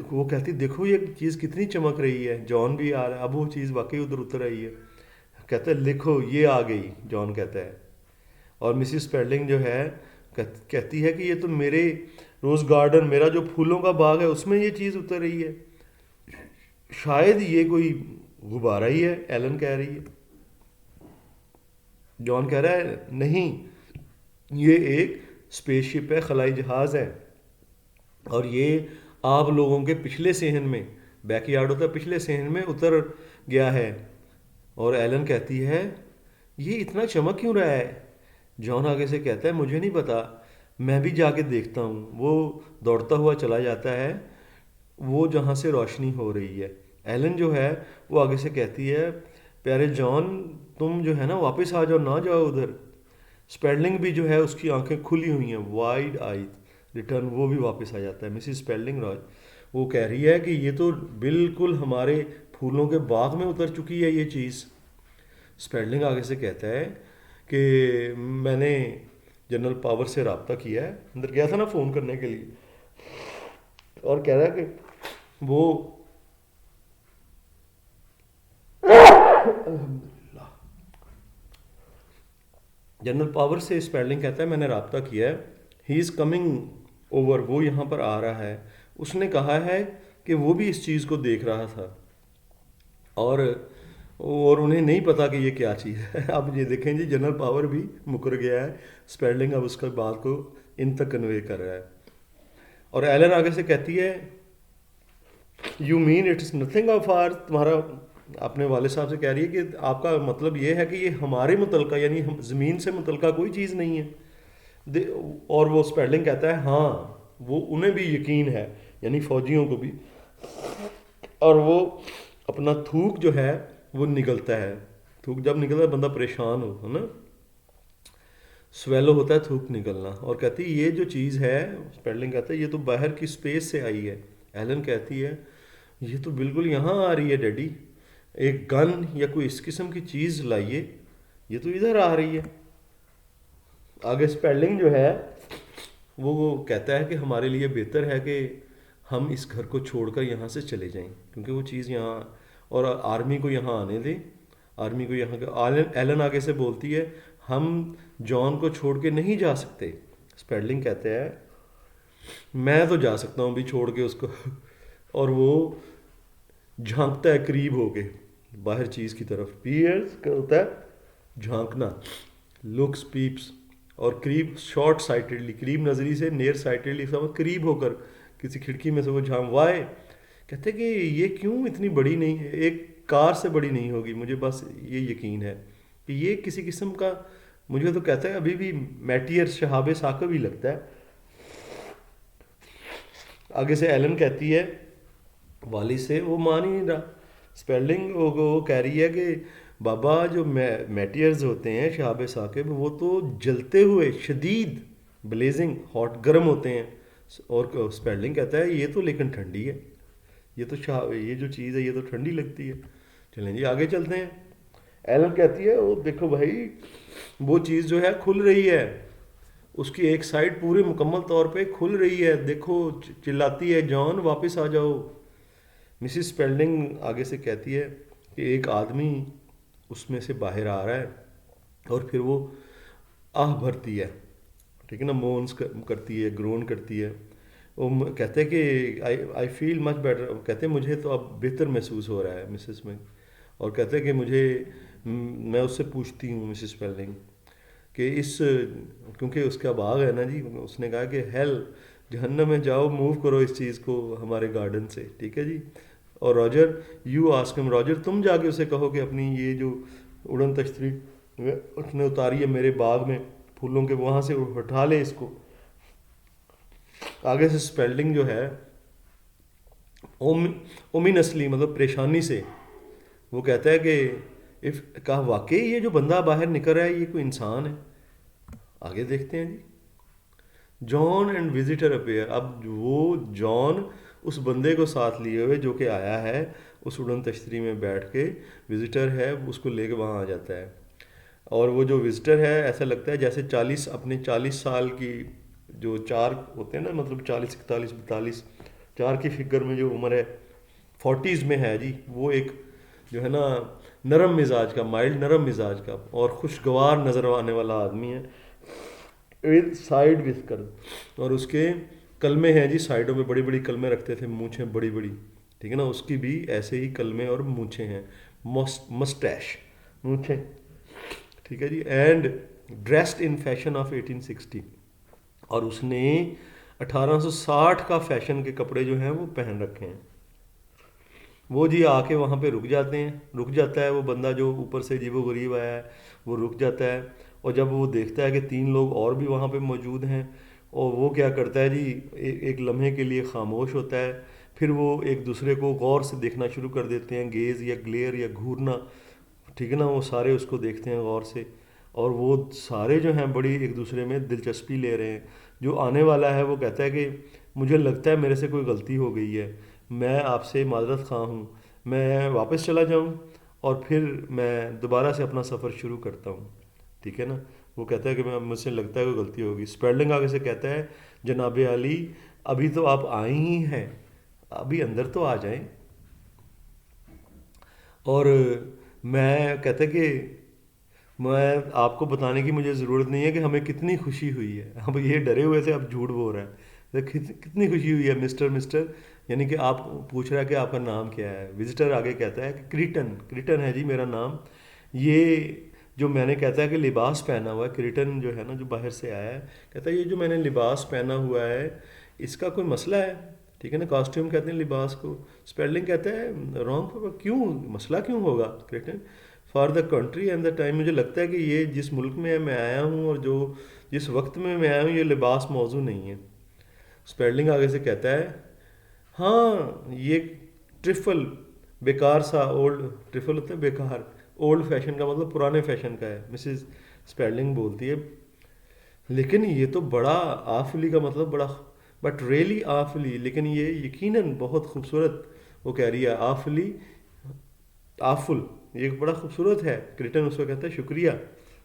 وہ کہتی دیکھو یہ چیز کتنی چمک رہی ہے، جان بھی آ رہا ہے، اب وہ چیز واقعی ادھر اتر رہی ہے. کہتا ہے لکھو یہ آ گئی، جان کہتا ہے. اور مسز اسپیلڈنگ جو ہے کہتی ہے کہ یہ تو میرے روز گارڈن، میرا جو پھولوں کا باغ ہے اس میں یہ چیز اتر رہی ہے، شاید یہ کوئی غبارہ ہی ہے. ایلن کہہ رہی ہے، جان کہہ رہا ہے نہیں یہ ایک اسپیس شپ ہے، خلائی جہاز ہے، اور یہ آپ لوگوں کے پچھلے صحن میں، بیک یارڈ ہوتا ہے پچھلے صحن میں، اتر گیا ہے. اور ایلن کہتی ہے یہ اتنا چمک کیوں رہا ہے. جان آگے سے کہتا ہے مجھے نہیں پتا، میں بھی جا کے دیکھتا ہوں. وہ دوڑتا ہوا چلا جاتا ہے وہ جہاں سے روشنی ہو رہی ہے. ایلن جو ہے وہ آگے سے کہتی ہے پیارے جان تم جو ہے نا واپس آ جاؤ، نہ جاؤ ادھر. اسپیلڈنگ بھی جو ہے اس کی آنکھیں کھلی ہوئی ہیں، وائڈ آئی ریٹرن، وہ بھی واپس آ جاتا ہے. مسز اسپیلڈنگ راج وہ کہہ رہی ہے کہ یہ تو بالکل ہمارے پھولوں کے باغ میں اتر چکی ہے یہ چیز. اسپیلڈنگ آگے سے کہتا ہے کہ میں نے جنرل پاور سے رابطہ کیا ہے، اندر گیا تھا نا فون کرنے کے لیے، اور کہہ رہا ہے کہ وہ الحمدللہ جنرل پاور سے. اسپیلڈنگ کہتا ہے میں نے رابطہ کیا ہے، ہی از کمنگ اوور، وہ یہاں پر آ رہا ہے. اس نے کہا ہے کہ وہ بھی اس چیز کو دیکھ رہا تھا، اور انہیں نہیں پتا کہ یہ کیا چیز ہے۔ اب یہ دیکھیں جی، جنرل پاور بھی مکر گیا ہے، اسپیلڈنگ اب اس کا بات کو ان تک کنوے کر رہا ہے۔ اور ایلن آگے سے کہتی ہے you mean it's nothing of our, تمہارا اپنے والد صاحب سے کہہ رہی ہے کہ آپ کا مطلب یہ ہے کہ یہ ہمارے متعلقہ یعنی زمین سے متعلقہ کوئی چیز نہیں ہے۔ اور وہ اسپیلڈنگ کہتا ہے ہاں وہ انہیں بھی یقین ہے، یعنی فوجیوں کو بھی، اور وہ اپنا تھوک جو ہے وہ نگلتا ہے۔ تھوک جب نکلتا ہے بندہ پریشان ہو، ہے نا، سویلو ہوتا ہے تھوک نکلنا، اور کہتی ہے یہ جو چیز ہے، اسپیلڈنگ کہتا ہے یہ تو باہر کی سپیس سے آئی ہے۔ ایلن کہتی ہے یہ تو بالکل یہاں آ رہی ہے ڈیڈی، ایک گن یا کوئی اس قسم کی چیز لائیے، یہ تو ادھر آ رہی ہے۔ آگے اسپیلڈنگ جو ہے وہ کہتا ہے کہ ہمارے لیے بہتر ہے کہ ہم اس گھر کو چھوڑ کر یہاں سے چلے جائیں، کیونکہ وہ چیز یہاں، اور آرمی کو یہاں آنے دیں، آرمی کو یہاں۔ ایلن آگے سے بولتی ہے ہم جان کو چھوڑ کے نہیں جا سکتے۔ اسپیلڈنگ کہتے ہیں میں تو جا سکتا ہوں بھی چھوڑ کے اس کو، اور وہ جھانکتا ہے قریب ہو کے باہر چیز کی طرف، پیئرز کا ہوتا ہے جھانکنا، لکس پیپس، اور قریب شارٹ سائٹڈلی، قریب نظری سے، نیر سائٹڈلی قریب ہو کر کسی کھڑکی میں سے وہ وائے کہتے کہ یہ کیوں اتنی بڑی نہیں ہے، ایک کار سے بڑی نہیں ہوگی، مجھے بس یہ یقین ہے کہ یہ کسی قسم کا، مجھے تو کہتا ہے ابھی بھی میٹیئر شہاب ثاقب ہی لگتا ہے۔ آگے سے ایلن کہتی ہے والد سے، وہ مان ہی نہیں رہا، اسپیلڈنگ وہ کہہ رہی ہے کہ بابا جو میٹیئرز ہوتے ہیں شہاب ثاقب وہ تو جلتے ہوئے شدید بلیزنگ ہاٹ گرم ہوتے ہیں، اور اسپیلڈنگ کہتا ہے یہ تو لیکن ٹھنڈی ہے، یہ تو یہ جو چیز ہے یہ تو ٹھنڈی لگتی ہے۔ چلیں جی آگے چلتے ہیں۔ ایلن کہتی ہے وہ دیکھو بھائی وہ چیز جو ہے کھل رہی ہے، اس کی ایک سائڈ پورے مکمل طور پہ کھل رہی ہے، دیکھو چلاتی ہے جان واپس آ جاؤ۔ مسز اسپیلڈنگ آگے سے کہتی ہے کہ ایک آدمی اس میں سے باہر آ رہا ہے، اور پھر وہ آہ بھرتی ہے، ٹھیک ہے نا، مونس کرتی ہے، گرون کرتی ہے۔ وہ کہتے ہیں کہ آئی فیل مچ بیٹر، کہتے ہیں مجھے تو اب بہتر محسوس ہو رہا ہے مسز میں، اور کہتے ہیں کہ میں اس سے پوچھتی ہوں مسز اسپیلڈنگ کہ کیونکہ اس کا باغ ہے نا جی، اس نے کہا کہ ہیل جہنم میں جاؤ، موو کرو اس چیز کو ہمارے گارڈن سے، ٹھیک ہے جی۔ اور راجر یو آسکم، راجر تم جا کے اسے کہو کہ اپنی یہ جو اڑن تشتری اس نے اتاری ہے میرے باغ میں پھولوں کے، وہاں سے اٹھا لے اس کو۔ آگے سے اسپیلڈنگ جو ہے اومینسلی مطلب پریشانی سے وہ کہتا ہے کہ کہا واقعی یہ جو بندہ باہر نکل رہا ہے یہ کوئی انسان ہے۔ آگے دیکھتے ہیں جی، جان اینڈ وزٹر اپیئر، اب وہ جان اس بندے کو ساتھ لیے ہوئے جو کہ آیا ہے اس اڑن تشتری میں بیٹھ کے، وزٹر ہے اس کو لے کے وہاں آ جاتا ہے، اور وہ جو وزٹر ہے ایسا لگتا ہے جیسے اپنے 40 سال کی جو چار ہوتے ہیں نا، مطلب 40 41 42 چار کی فگر میں جو عمر ہے 40s میں ہے جی، وہ ایک جو ہے نا نرم مزاج کا، مائلڈ نرم مزاج کا اور خوشگوار نظر آنے والا آدمی ہے، سائڈ وتھ کر، اور اس کے کلمے ہیں جی سائڈوں میں بڑی بڑی کلمے رکھتے تھے، مونچھیں بڑی بڑی، ٹھیک ہے نا، اس کی بھی ایسے ہی کلمے اور مونچھیں ہیں، مسٹیش مونچھیں، ٹھیک ہے جی، and dressed in fashion of 1860، اور اس نے 1860 کا فیشن کے کپڑے جو ہیں وہ پہن رکھے ہیں۔ وہ جی آ کے وہاں پہ رک جاتا ہے وہ بندہ جو اوپر سے عجیب و غریب آیا ہے، وہ رک جاتا ہے، اور جب وہ دیکھتا ہے کہ 3 لوگ اور بھی وہاں پہ موجود ہیں، اور وہ کیا کرتا ہے جی ایک لمحے کے لیے خاموش ہوتا ہے، پھر وہ ایک دوسرے کو غور سے دیکھنا شروع کر دیتے ہیں، گیز یا گلیئر یا گھورنا، ٹھیک ہے نا، وہ سارے اس کو دیکھتے ہیں غور سے، اور وہ سارے جو ہیں بڑی ایک دوسرے میں دلچسپی لے رہے ہیں۔ جو آنے والا ہے وہ کہتا ہے کہ مجھے لگتا ہے میرے سے کوئی غلطی ہو گئی ہے، میں آپ سے معذرت خواہ ہوں، میں واپس چلا جاؤں اور پھر میں دوبارہ سے اپنا سفر شروع کرتا ہوں، ٹھیک ہے نا۔ وہ کہتا ہے کہ مجھ سے لگتا ہے کوئی غلطی ہوگی۔ اسپیلڈنگ آگے سے کہتا ہے جناب عالی ابھی تو آپ آئے ہی ہیں، ابھی اندر تو آ جائیں، اور میں کہتا کہ میں آپ کو بتانے کی مجھے ضرورت نہیں ہے کہ ہمیں کتنی خوشی ہوئی ہے، اب یہ ڈرے ہوئے تھے اب جھوٹ بول رہا ہے، کتنی خوشی ہوئی ہے مسٹر مسٹر، یعنی کہ آپ پوچھ رہا ہے کہ آپ کا نام کیا ہے. وزٹر آگے کہتا ہے کہ کریٹن، کریٹن ہے جی میرا نام. یہ جو میں نے کہتا ہے کہ لباس پہنا ہوا ہے، کریٹن جو ہے نا جو باہر سے آیا ہے، کہتا ہے یہ جو میں نے لباس پہنا ہوا ہے اس کا کوئی مسئلہ ہے. ٹھیک ہے نا، کاسٹیوم کہتے ہیں لباس کو. اسپیلنگ کہتا ہے رانگ، کیوں مسئلہ کیوں ہوگا creating? For the country and the time. مجھے لگتا ہے کہ یہ جس ملک میں میں آیا ہوں اور جو جس وقت میں آیا ہوں یہ لباس موضوع نہیں ہے. اسپیلنگ آگے سے کہتا ہے ہاں یہ ٹرفل بیکار سا، اولڈ ٹرفل ہوتا ہے بیکار، اولڈ فیشن کا مطلب پرانے فیشن کا ہے. مسز اسپیلنگ بولتی ہے لیکن یہ تو بڑا آفلی کا مطلب بڑا، بٹ ریئلی آفلی، لیکن یہ یقیناً بہت خوبصورت. وہ کہہ رہی ہے آفلی، آفل، یہ بڑا خوبصورت ہے. کریٹن اس کو کہتا ہے شکریہ.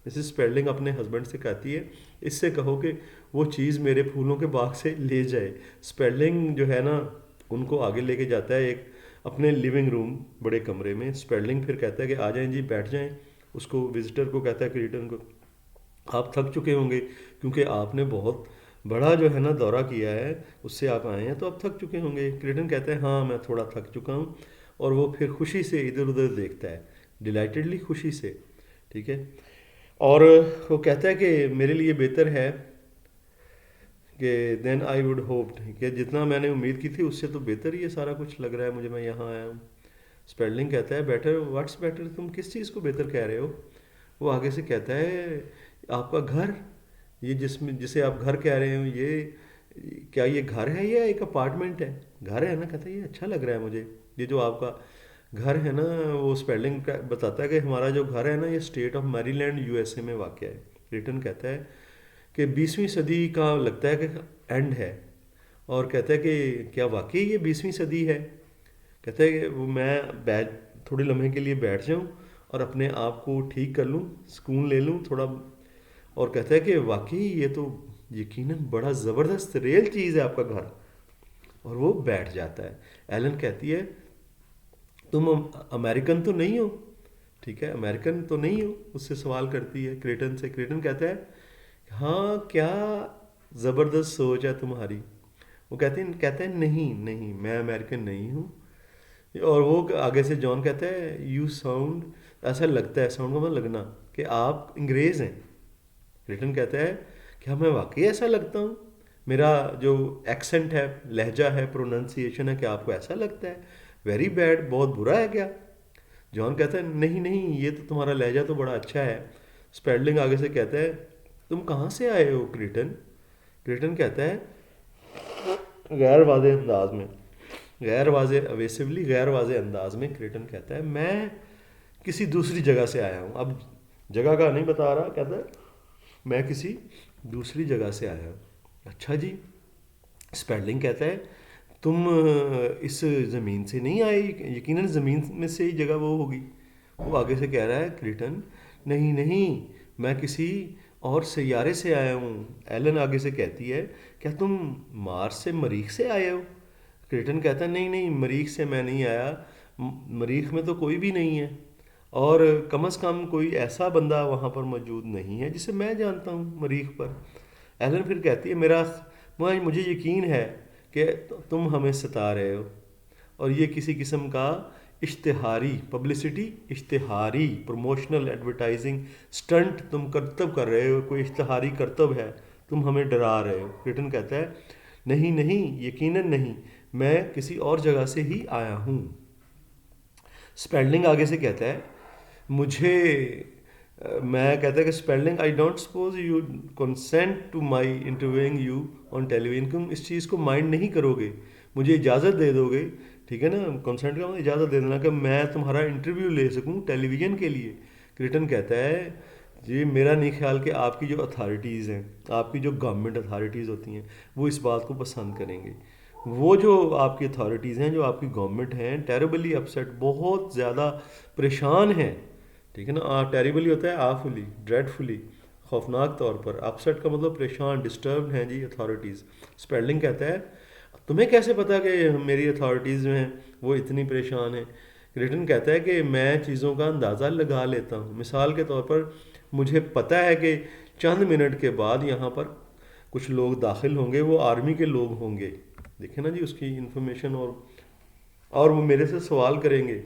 مسز اسپیلنگ اپنے ہسبینڈ سے کہتی ہے اس سے کہو کہ وہ چیز میرے پھولوں کے باغ سے لے جائے. اسپیلنگ جو ہے نا ان کو آگے لے کے جاتا ہے ایک اپنے لیونگ روم بڑے کمرے میں. اسپیلنگ پھر کہتا ہے کہ آ جائیں جی بیٹھ جائیں. اس کو وزٹر کو کہتا ہے کریٹن کو آپ تھک چکے ہوں گے کیونکہ آپ نے بہت بڑا جو ہے نا دورہ کیا ہے، اس سے آپ آئے ہیں تو آپ تھک چکے ہوں گے. کریٹن کہتا ہے ہاں میں تھوڑا تھک چکا ہوں، اور وہ پھر خوشی سے ادھر ادھر دیکھتا ہے، ڈیلائٹڈلی، خوشی سے. ٹھیک ہے، اور وہ کہتا ہے کہ میرے لیے بہتر ہے کہ دین آئی وڈ ہوپ، کہ جتنا میں نے امید کی تھی اس سے تو بہتر ہی ہے سارا کچھ لگ رہا ہے مجھے، میں یہاں آیا ہوں. اسپیلنگ کہتا ہے بیٹر، واٹس بیٹر، تم کس چیز کو بہتر کہہ رہے ہو؟ وہ آگے سے کہتا ہے آپ کا گھر، یہ جسے آپ گھر کہہ رہے ہو، یہ کیا یہ گھر ہے یا ایک اپارٹمنٹ ہے؟ گھر ہے نا. کہتا ہے یہ اچھا لگ رہا ہے مجھے، یہ جو آپ کا گھر ہے نا. وہ اسپیلنگ بتاتا ہے کہ ہمارا جو گھر ہے نا یہ اسٹیٹ آف میری لینڈ یو ایس اے میں واقع ہے. ریٹن کہتا ہے کہ 20ویں صدی کا لگتا ہے کہ اینڈ ہے، اور کہتا ہے کہ کیا واقعی یہ 20ویں صدی ہے؟ کہتا ہے کہ وہ میں تھوڑے لمحے کے لیے بیٹھ جاؤں اور اپنے آپ کو ٹھیک کر لوں، سکون لے لوں تھوڑا. اور کہتا ہے کہ واقعی یہ تو یقیناً بڑا زبردست ریل چیز ہے آپ کا گھر. اور وہ بیٹھ جاتا ہے. ایلن کہتی ہے تم امریکن تو نہیں ہو؟ ٹھیک ہے، امریکن تو نہیں ہو، اس سے سوال کرتی ہے کریٹن سے. کریٹن کہتا ہے ہاں کیا زبردست سوچ ہے تمہاری. وہ کہتے ہیں نہیں نہیں میں امریکن نہیں ہوں. اور وہ آگے سے جان کہتا ہے یو ساؤنڈ، ایسا لگتا ہے، ساؤنڈ کا مطلب لگنا، کہ آپ انگریز ہیں. ریٹن کہتا ہے کیا میں واقعی ایسا لگتا ہوں؟ میرا جو ایکسنٹ ہے، لہجہ ہے، پروننسیشن ہے، کہ آپ کو ایسا لگتا ہے؟ ویری بیڈ، بہت برا ہے کیا؟ جان کہتا ہے نہیں نہیں یہ تو تمہارا لہجہ تو بڑا اچھا ہے. اسپیلنگ آگے سے کہتا ہے تم کہاں سے آئے ہو کریٹن؟ کریٹن کہتا ہے غیر واضح انداز میں، غیر واضح اویسولی، غیر واضح انداز میں کریٹن کہتا ہے میں کسی دوسری جگہ سے آیا ہوں. اب جگہ کا نہیں بتا رہا، کہتا ہے میں کسی دوسری جگہ سے آیا ہوں. اچھا جی. اسپیلنگ کہتا ہے تم اس زمین سے نہیں آئے؟ یقیناً زمین میں سے ہی جگہ وہ ہوگی. وہ آگے سے کہہ رہا ہے کریٹن نہیں نہیں میں کسی اور سیارے سے آیا ہوں. ایلن آگے سے کہتی ہے کیا تم مارس سے، مریخ سے آئے ہو؟ کریٹن کہتا ہے نہیں نہیں مریخ سے میں نہیں آیا، مریخ میں تو کوئی بھی نہیں ہے، اور کم از کم کوئی ایسا بندہ وہاں پر موجود نہیں ہے جسے میں جانتا ہوں مریخ پر. ایلن پھر کہتی ہے مجھے یقین ہے کہ تم ہمیں ستا رہے ہو، اور یہ کسی قسم کا اشتہاری پبلسٹی، اشتہاری پروموشنل ایڈورٹائزنگ سٹنٹ تم کرتب کر رہے ہو، کوئی اشتہاری کرتب ہے، تم ہمیں ڈرا رہے ہو. کریٹن کہتا ہے نہیں نہیں یقیناً نہیں میں کسی اور جگہ سے ہی آیا ہوں. اسپیلنگ آگے سے کہتا ہے مجھے میں کہتا ہے کہ Spelling I don't suppose you consent to my interviewing you on television, تم اس چیز کو مائنڈ نہیں کرو گے، مجھے اجازت دے دو گے. ٹھیک ہے نا، کنسینٹ کا اجازت دے دینا کہ میں تمہارا انٹرویو لے سکوں ٹیلی ویژن کے لیے. کریٹن کہتا ہے جی میرا نہیں خیال کہ آپ کی جو اتھارٹیز ہیں، آپ کی جو گورنمنٹ اتھارٹیز ہوتی ہیں، وہ اس بات کو پسند کریں گے. وہ جو آپ کی اتھارٹیز ہیں، جو آپ کی گورنمنٹ ہیں، ٹیریبلی اپسیٹ، بہت زیادہ پریشان ہیں. ٹھیک ہے نا، ٹیریبلی ہوتا ہے آفلی، ڈریڈ فلی، خوفناک طور پر. اپسیٹ کا مطلب پریشان، ڈسٹربڈ ہیں جی اتھارٹیز. اسپیلنگ کہتا ہے تمہیں کیسے پتا کہ میری اتھارٹیز جو ہیں وہ اتنی پریشان ہیں؟ ریٹن کہتا ہے کہ میں چیزوں کا اندازہ لگا لیتا ہوں. مثال کے طور پر مجھے پتہ ہے کہ چند منٹ کے بعد یہاں پر کچھ لوگ داخل ہوں گے وہ آرمی کے لوگ ہوں گے. دیکھیں نا جی اس کی انفارمیشن. اور وہ میرے سے سوال کریں گے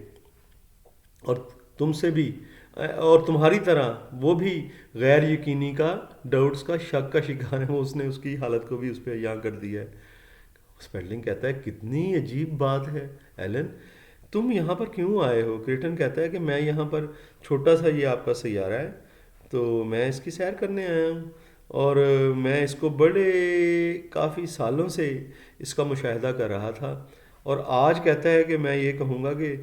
اور تم سے بھی، اور تمہاری طرح وہ بھی غیر یقینی کا، ڈاؤٹس کا، شک کا شکار ہے. اس نے اس کی حالت کو بھی اس پہ یہاں کر دیا ہے. اسپیلنگ کہتا ہے کتنی عجیب بات ہے ایلن، تم یہاں پر کیوں آئے ہو؟ کریٹن کہتا ہے کہ میں یہاں پر، چھوٹا سا یہ آپ کا سیارہ ہے تو میں اس کی سیر کرنے آیا ہوں، اور میں اس کو بڑے کافی سالوں سے اس کا مشاہدہ کر رہا تھا. اور آج کہتا ہے کہ میں یہ کہوں گا کہ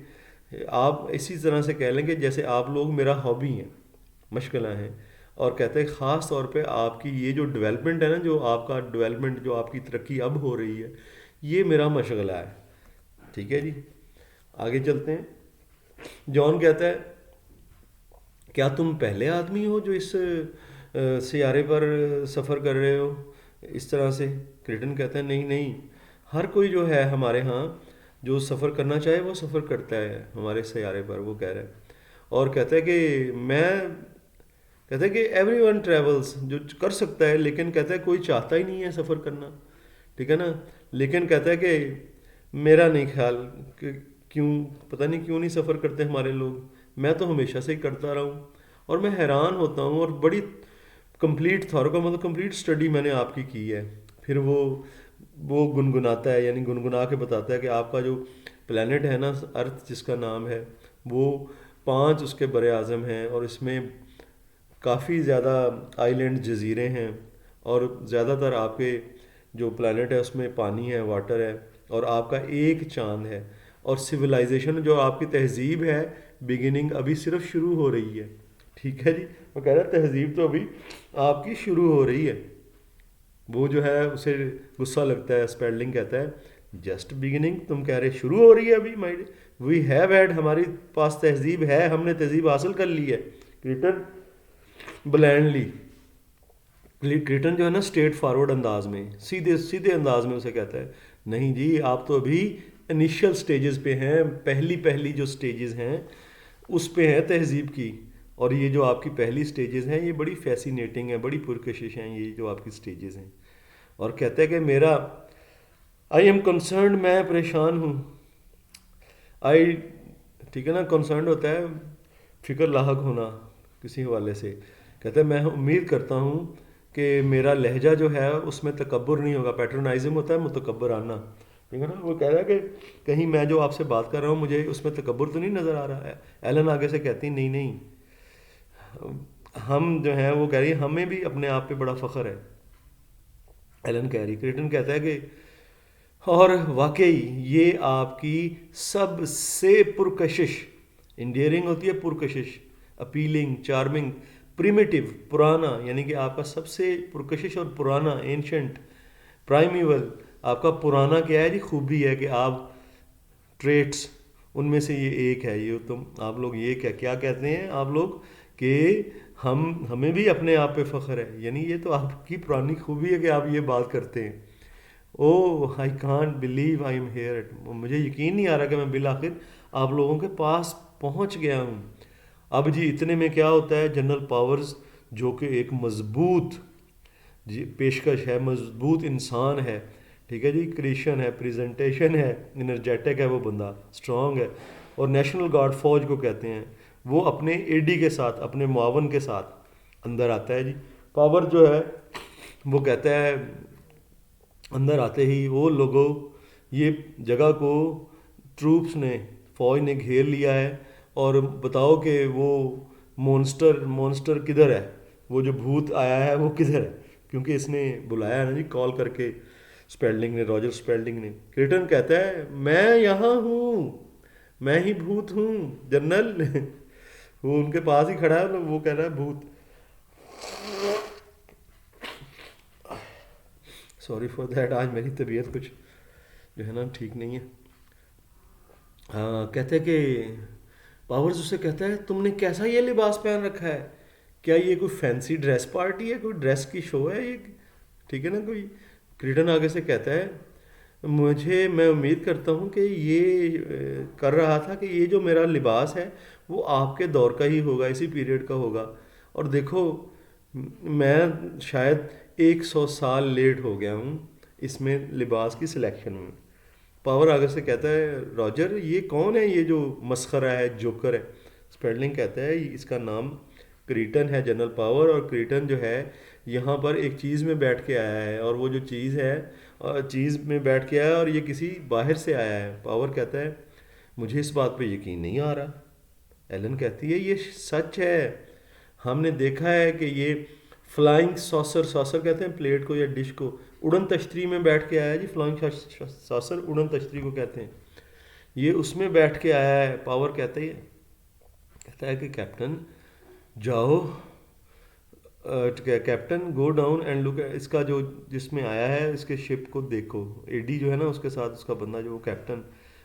آپ اسی طرح سے کہہ لیں کہ جیسے آپ لوگ میرا ہابی ہیں، مشغلہ ہیں. اور کہتے ہیں خاص طور پہ آپ کی یہ جو ڈیولپمنٹ ہے نا، جو آپ کا ڈیولپمنٹ، جو آپ کی ترقی اب ہو رہی ہے، یہ میرا مشغلہ ہے. ٹھیک ہے جی، آگے چلتے ہیں. جان کہتا ہے کیا تم پہلے آدمی ہو جو اس سیارے پر سفر کر رہے ہو اس طرح سے؟ کریٹن کہتا ہے نہیں نہیں، ہر کوئی جو ہے ہمارے ہاں جو سفر کرنا چاہے وہ سفر کرتا ہے ہمارے سیارے پر، وہ کہہ رہا ہے. اور کہتا ہے کہ کہتا ہے کہ ایوری ون ٹریولس، جو کر سکتا ہے، لیکن کہتا ہے کوئی چاہتا ہی نہیں ہے سفر کرنا. ٹھیک ہے نا. لیکن کہتا ہے کہ میرا نہیں خیال کہ کیوں، پتہ نہیں کیوں نہیں سفر کرتے ہمارے لوگ، میں تو ہمیشہ سے ہی کرتا رہا ہوں. اور میں حیران ہوتا ہوں، اور بڑی کمپلیٹ تھارو کا مطلب کمپلیٹ اسٹڈی میں نے آپ کی ہے. پھر وہ گنگناتا ہے، یعنی گنگنا کے بتاتا ہے کہ آپ کا جو پلانٹ ہے نا ارتھ، جس کا نام ہے، وہ 5 اس کے بر اعظم ہیں، اور اس میں کافی زیادہ آئی لینڈ، جزیرے ہیں، اور زیادہ تر آپ کے جو پلانٹ ہے اس میں پانی ہے، واٹر ہے، اور آپ کا ایک چاند ہے. اور سویلائزیشن جو آپ کی تہذیب ہے، بگننگ ابھی صرف شروع ہو رہی ہے. ٹھیک ہے جی، وہ کہہ رہا ہے تہذیب تو ابھی آپ کی شروع ہو رہی ہے. وہ جو ہے اسے غصہ لگتا ہے. اسپیلڈنگ کہتا ہے جسٹ بگننگ، تم کہہ رہے شروع ہو رہی ہے ابھی. وی ہیو ایڈ، ہماری پاس تہذیب ہے، ہم نے تہذیب حاصل کر لی ہے. کریٹن بلینڈلی، کریٹن جو ہے نا اسٹریٹ فارورڈ انداز میں، سیدھے سیدھے انداز میں اسے کہتا ہے نہیں جی، آپ تو ابھی انیشیل سٹیجز پہ ہیں، پہلی جو سٹیجز ہیں اس پہ ہیں تہذیب کی. اور یہ جو آپ کی پہلی سٹیجز ہیں یہ بڑی فیسینیٹنگ ہیں، بڑی پرکشش ہیں یہ جو آپ کی سٹیجز ہیں. اور کہتا ہے کہ میرا آئی ایم کنسرنڈ، میں پریشان ہوں. ٹھیک ہے نا، کنسرنڈ ہوتا ہے فکر لاحق ہونا کسی حوالے سے. کہتا ہے میں امید کرتا ہوں کہ میرا لہجہ جو ہے اس میں تکبر نہیں ہوگا. پیٹرنائزم ہوتا ہے متکبر آنا. ٹھیک ہے نا. وہ کہہ رہا ہے کہ کہیں میں جو آپ سے بات کر رہا ہوں مجھے اس میں تکبر تو نہیں نظر آ رہا ہے. ایلن آگے سے کہتی نہیں نہیں، ہم جو ہیں، وہ کہہ رہی ہے ہمیں بھی اپنے آپ پہ بڑا فخر ہے. ایلن کہہ رہی. کریٹن کہتا ہے کہ اور واقعی یہ آپ کی سب سے پرکشش، انڈیئرنگ ہوتی ہے پرکشش، اپیلنگ، چارمنگ، پریمیٹیو، پرانا، یعنی کہ آپ کا سب سے پرکشش اور پرانا، اینشنٹ، پرائمیول، آپ کا پرانا کیا ہے جی؟ خوبی ہے کہ آپ ٹریٹس، ان میں سے یہ ایک ہے. یہ تم آپ لوگ یہ کیا کہتے ہیں آپ لوگ کہ ہمیں بھی اپنے آپ پہ فخر ہے. یعنی یہ تو آپ کی پرانی خوبی ہے کہ آپ یہ بات کرتے ہیں. Oh I can't believe I am here, مجھے یقین نہیں آ رہا کہ میں بالآخر آپ لوگوں کے پاس پہنچ گیا ہوں. اب جی اتنے میں کیا ہوتا ہے، جنرل پاورز جو کہ ایک مضبوط پیشکش ہے، مضبوط انسان ہے، ٹھیک ہے جی، کریشن ہے، پریزنٹیشن ہے، انرجیٹک ہے وہ بندہ، اسٹرانگ ہے. اور نیشنل گارڈ فوج کو کہتے ہیں، وہ اپنے اے ڈی کے ساتھ، اپنے معاون کے ساتھ اندر آتا ہے جی. پاور جو ہے وہ کہتا ہے اندر آتے ہی وہ لوگوں، یہ جگہ کو فوج نے گھیر لیا ہے، اور بتاؤ کہ وہ مونسٹر کدھر ہے، وہ جو بھوت آیا ہے وہ کدھر ہے، کیونکہ اس نے بلایا ہے نا جی کال کر کے، اسپیلڈنگ نے، راجر اسپیلڈنگ نے. کریٹن کہتا ہے میں یہاں ہوں، میں ہی بھوت ہوں جنرل. وہ ان کے پاس ہی کھڑا ہے، وہ کہہ رہا ہے بھوت. سوری فار دیٹ، آج میری طبیعت کچھ جو ہے نا ٹھیک نہیں ہے. ہاں، کہتے کہ پاورز اسے کہتا ہے تم نے کیسا یہ لباس پہن رکھا ہے، کیا یہ کوئی فینسی ڈریس پارٹی ہے، کوئی ڈریس کی شو ہے یہ؟ ٹھیک ہے نا کوئی. کریٹن آگے سے کہتا ہے میں امید کرتا ہوں کہ یہ کر رہا تھا کہ یہ جو میرا لباس ہے وہ آپ کے دور کا ہی ہوگا، اسی پیریڈ کا ہوگا. اور دیکھو میں شاید 100 سال لیٹ ہو گیا ہوں اس میں لباس کی سلیکشن میں. پاور آگے سے کہتا ہے راجر یہ کون ہے یہ جو مسخرہ ہے جوکر ہے. اسپیڈلنگ کہتا ہے اس کا نام کریٹن ہے جنرل پاور, اور کریٹن جو ہے یہاں پر ایک چیز میں بیٹھ کے آیا ہے, اور وہ جو چیز ہے چیز میں بیٹھ کے آیا ہے اور یہ کسی باہر سے آیا ہے. پاور کہتا ہے مجھے اس بات پہ یقین نہیں آ رہا. ایلن کہتی ہے یہ سچ ہے, ہم نے دیکھا ہے کہ یہ فلائنگ ساسر, ساسر کہتے ہیں پلیٹ کو یا ڈش کو, اڑن تشتری میں بیٹھ کے آیا ہے جی. فلائنگ ساسر اڑن تشتری کو کہتے ہیں, یہ اس میں بیٹھ کے آیا ہے. پاور کہتا ہے کہ کیپٹن جاؤ, captain go down and look, اس کا جو جس میں آیا ہے اس کے شپ کو دیکھو. اے ڈی جو ہے نا اس کے ساتھ اس کا بندہ جو کیپٹن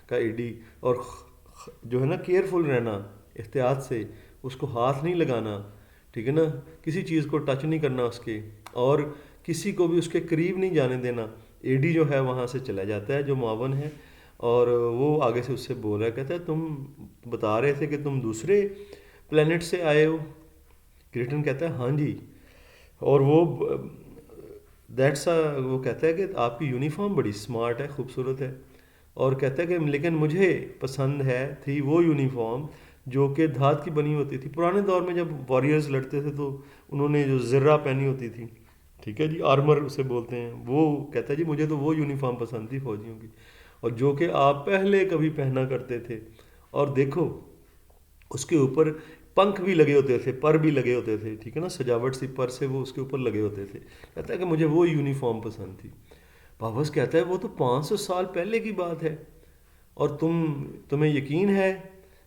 کا اے ڈی, اور جو ہے نا کیئرفل رہنا, احتیاط سے, اس کو ہاتھ نہیں لگانا, ٹھیک ہے نا, کسی چیز کو ٹچ نہیں کرنا اس کے, اور کسی کو بھی اس کے قریب نہیں جانے دینا. اے ڈی جو ہے وہاں سے چلا جاتا ہے جو معاون ہے, اور وہ آگے سے اس سے بول رہا ہے, کہتا ہے تم بتا رہے تھے کہ تم دوسرے پلینٹ سے آئے ہو. کریٹن کہتا ہے ہاں جی, اور وہ وہ کہتا ہے کہ آپ کی یونیفارم بڑی اسمارٹ ہے, خوبصورت ہے, اور کہتا ہے کہ لیکن مجھے پسند تھی وہ یونیفارم جو کہ دھات کی بنی ہوتی تھی. پرانے دور میں جب واریئرز لڑتے تھے تو انہوں نے جو زرہ پہنی ہوتی تھی, ٹھیک ہے جی, آرمر اسے بولتے ہیں, وہ کہتا ہے جی مجھے تو وہ یونیفارم پسند تھی فوجیوں کی, اور جو کہ آپ پہلے کبھی پہنا کرتے تھے, اور دیکھو اس کے اوپر پنکھ بھی لگے ہوتے تھے, پر بھی لگے ہوتے تھے, ٹھیک ہے نا, سجاوٹ سی پر سے وہ اس کے اوپر لگے ہوتے تھے. کہتا ہے کہ مجھے وہ یونیفارم پسند تھی. پاورز کہتا ہے وہ تو 500 سال پہلے کی بات ہے, اور تمہیں یقین ہے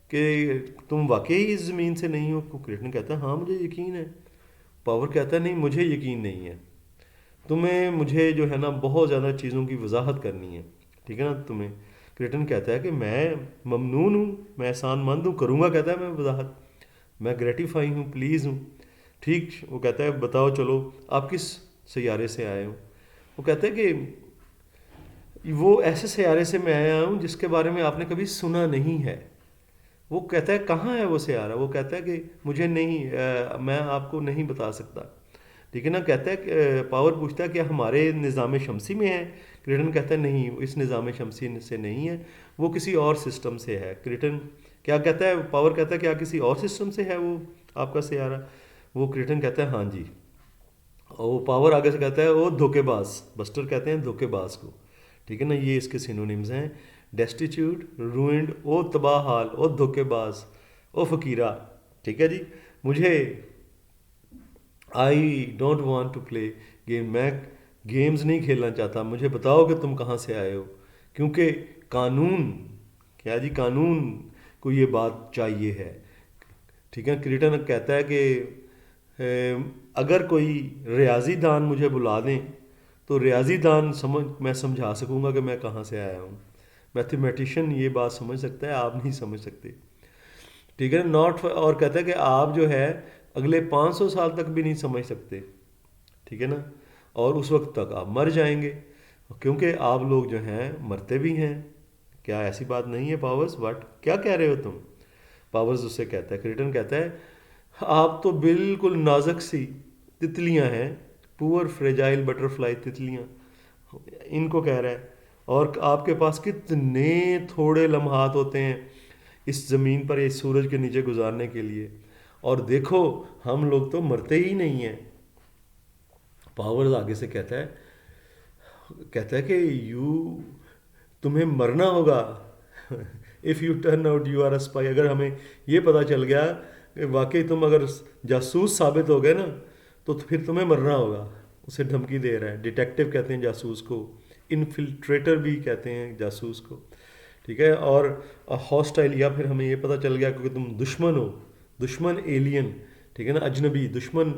کہ تم واقعی اس زمین سے نہیں ہو. کریٹن کہتا ہے ہاں مجھے یقین ہے. پاور کہتا ہے نہیں مجھے یقین نہیں ہے, تمہیں مجھے جو ہے نا بہت زیادہ چیزوں کی وضاحت کرنی ہے, ٹھیک ہے نا تمہیں. کریٹن کہتا ہے کہ میں ممنون ہوں, میں احسان مند ہوں, کروں گا, کہتا ہے میں وضاحت, میں گریٹیفائی ہوں, پلیز ہوں. ٹھیک, وہ کہتا ہے بتاؤ چلو آپ کس سیارے سے آئے ہو. وہ کہتا ہے کہ وہ ایسے سیارے سے میں آیا ہوں جس کے بارے میں آپ نے کبھی سنا نہیں ہے. وہ کہتا ہے کہاں ہے وہ سیارہ. وہ کہتا ہے کہ مجھے نہیں, میں آپ کو نہیں بتا سکتا, ٹھیک ہے نا. کہتا ہے کہ پاور پوچھتا ہے کہ ہمارے نظام شمسی میں ہے. کریٹن کہتا ہے نہیں اس نظام شمسی سے نہیں ہے, وہ کسی اور سسٹم سے ہے. کریٹن کیا کہتا ہے, پاور کہتا ہے کیا کسی اور سسٹم سے ہے وہ آپ کا سیارہ. وہ کریٹن کہتا ہے ہاں جی. اور وہ پاور آگے سے کہتا ہے وہ دھوکے باز, بسٹر کہتے ہیں دھوکے باز کو, ٹھیک ہے نا. یہ اس کے سینونیمز ہیں, ڈیسٹیچیوٹ, روئنڈ, او تباہ حال, او دھوکے باز, او فقیرہ, ٹھیک ہے جی. مجھے I don't want to play game, میں گیمز نہیں کھیلنا چاہتا, مجھے بتاؤ کہ تم کہاں سے آئے ہو, کیونکہ قانون, کیا جی, قانون کو یہ بات چاہیے ہے, ٹھیک ہے. کریٹن کہتا ہے کہ اگر کوئی ریاضی دان مجھے بلا دیں تو ریاضی دان میں سمجھا سکوں گا کہ میں کہاں سے آیا ہوں. میتھمیٹیشین یہ بات سمجھ سکتا ہے, آپ نہیں سمجھ سکتے, ٹھیک ہے. ناٹ, اور کہتا ہے کہ آپ جو ہے اگلے 500 سال تک بھی نہیں سمجھ سکتے, ٹھیک ہے نا, اور اس وقت تک آپ مر جائیں گے, کیونکہ آپ لوگ جو ہیں مرتے بھی ہیں. کیا ایسی بات نہیں ہے پاورز, واٹ کیا کہہ رہے ہو تم. پاورز اس سے کہتا ہے, کریٹن کہتا ہے آپ تو بالکل نازک سی تتلیاں ہیں, پور فریجائل بٹر فلائی تتلیاں, ان کو کہہ رہا ہے, اور آپ کے پاس کتنے تھوڑے لمحات ہوتے ہیں اس زمین پر اس سورج کے نیچے گزارنے کے لیے, اور دیکھو ہم لوگ تو مرتے ہی نہیں ہیں. پاورز آگے سے کہتا ہے کہ تمہیں مرنا ہوگا. If you turn out you are a spy, اگر ہمیں یہ پتہ چل گیا کہ واقعی تم اگر جاسوس ثابت ہو گئے نا تو پھر تمہیں مرنا ہوگا. اسے دھمکی دے رہا ہے. ڈیٹیکٹیو کہتے ہیں جاسوس کو, انفلٹریٹر بھی کہتے ہیں جاسوس کو, ٹھیک ہے. اور ہاسٹائل, یا پھر ہمیں یہ پتہ چل گیا کیونکہ تم دشمن ہو, دشمن ایلین, ٹھیک ہے نا, اجنبی, دشمن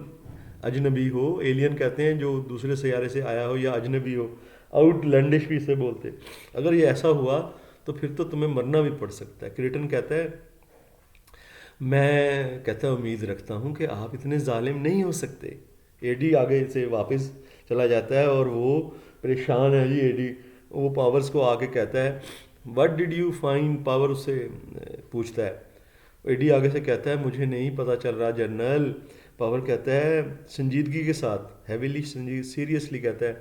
اجنبی ہو, ایلین کہتے ہیں جو دوسرے سیارے سے آیا ہو یا اجنبی ہو, آؤٹ لینڈش بھی اسے بولتے. اگر یہ ایسا ہوا تو پھر تو تمہیں مرنا بھی پڑ سکتا ہے. کریٹن کہتا ہے میں کہتا امید رکھتا ہوں کہ آپ اتنے ظالم نہیں ہو سکتے. اے ڈی آگے سے واپس چلا جاتا ہے اور وہ پریشان ہے جی. اے ڈی وہ پاورز کو آگے کہتا ہے what did you find. Power اس سے پوچھتا ہے, اے ڈی آگے سے کہتا ہے مجھے نہیں پتہ چل رہا جنرل, پاور کہتا ہے سنجیدگی کے ساتھ، ہیویلی سیریسلی کہتا ہے،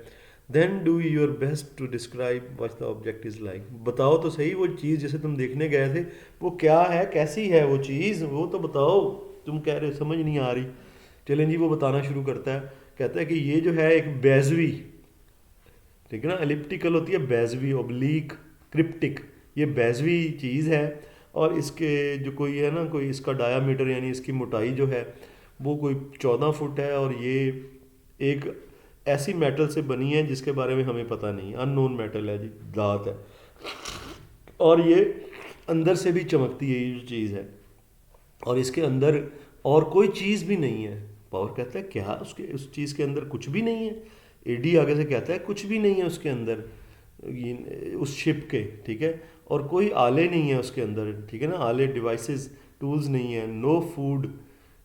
then do your best to describe what the object is like. بتاؤ تو صحیح وہ چیز جسے تم دیکھنے گئے تھے وہ کیا ہے، کیسی ہے وہ چیز، وہ تو بتاؤ. تم کہہ رہے سمجھ نہیں آ رہی. چلیں جی وہ بتانا شروع کرتا ہے. کہتا ہے کہ یہ جو ہے ایک بیزوی، ٹھیک ہے نا، الپٹیکل ہوتی ہے بیزوی، اوبلیک، کرپٹک، یہ بیزوی چیز ہے. اور اس کے جو کوئی ہے نا، کوئی اس کا ڈایا میٹر یعنی اس کی موٹائی جو ہے وہ کوئی 14 فٹ ہے. اور یہ ایک ایسی میٹل سے بنی ہے جس کے بارے میں ہمیں پتہ نہیں، ان نون میٹل ہے جی، دھات ہے. اور یہ اندر سے بھی چمکتی ہے یہ جو چیز ہے، اور اس کے اندر اور کوئی چیز بھی نہیں ہے. پاور کہتا ہے کیا اس چیز کے اندر کچھ بھی نہیں ہے. اے ڈی آگے سے کہتا ہے کچھ بھی نہیں ہے اس کے اندر، اس شپ کے، ٹھیک ہے. اور کوئی آلے نہیں ہے اس کے اندر، ٹھیک ہے نا، آلے، ڈیوائسز، ٹولز نہیں ہیں. نو فوڈ،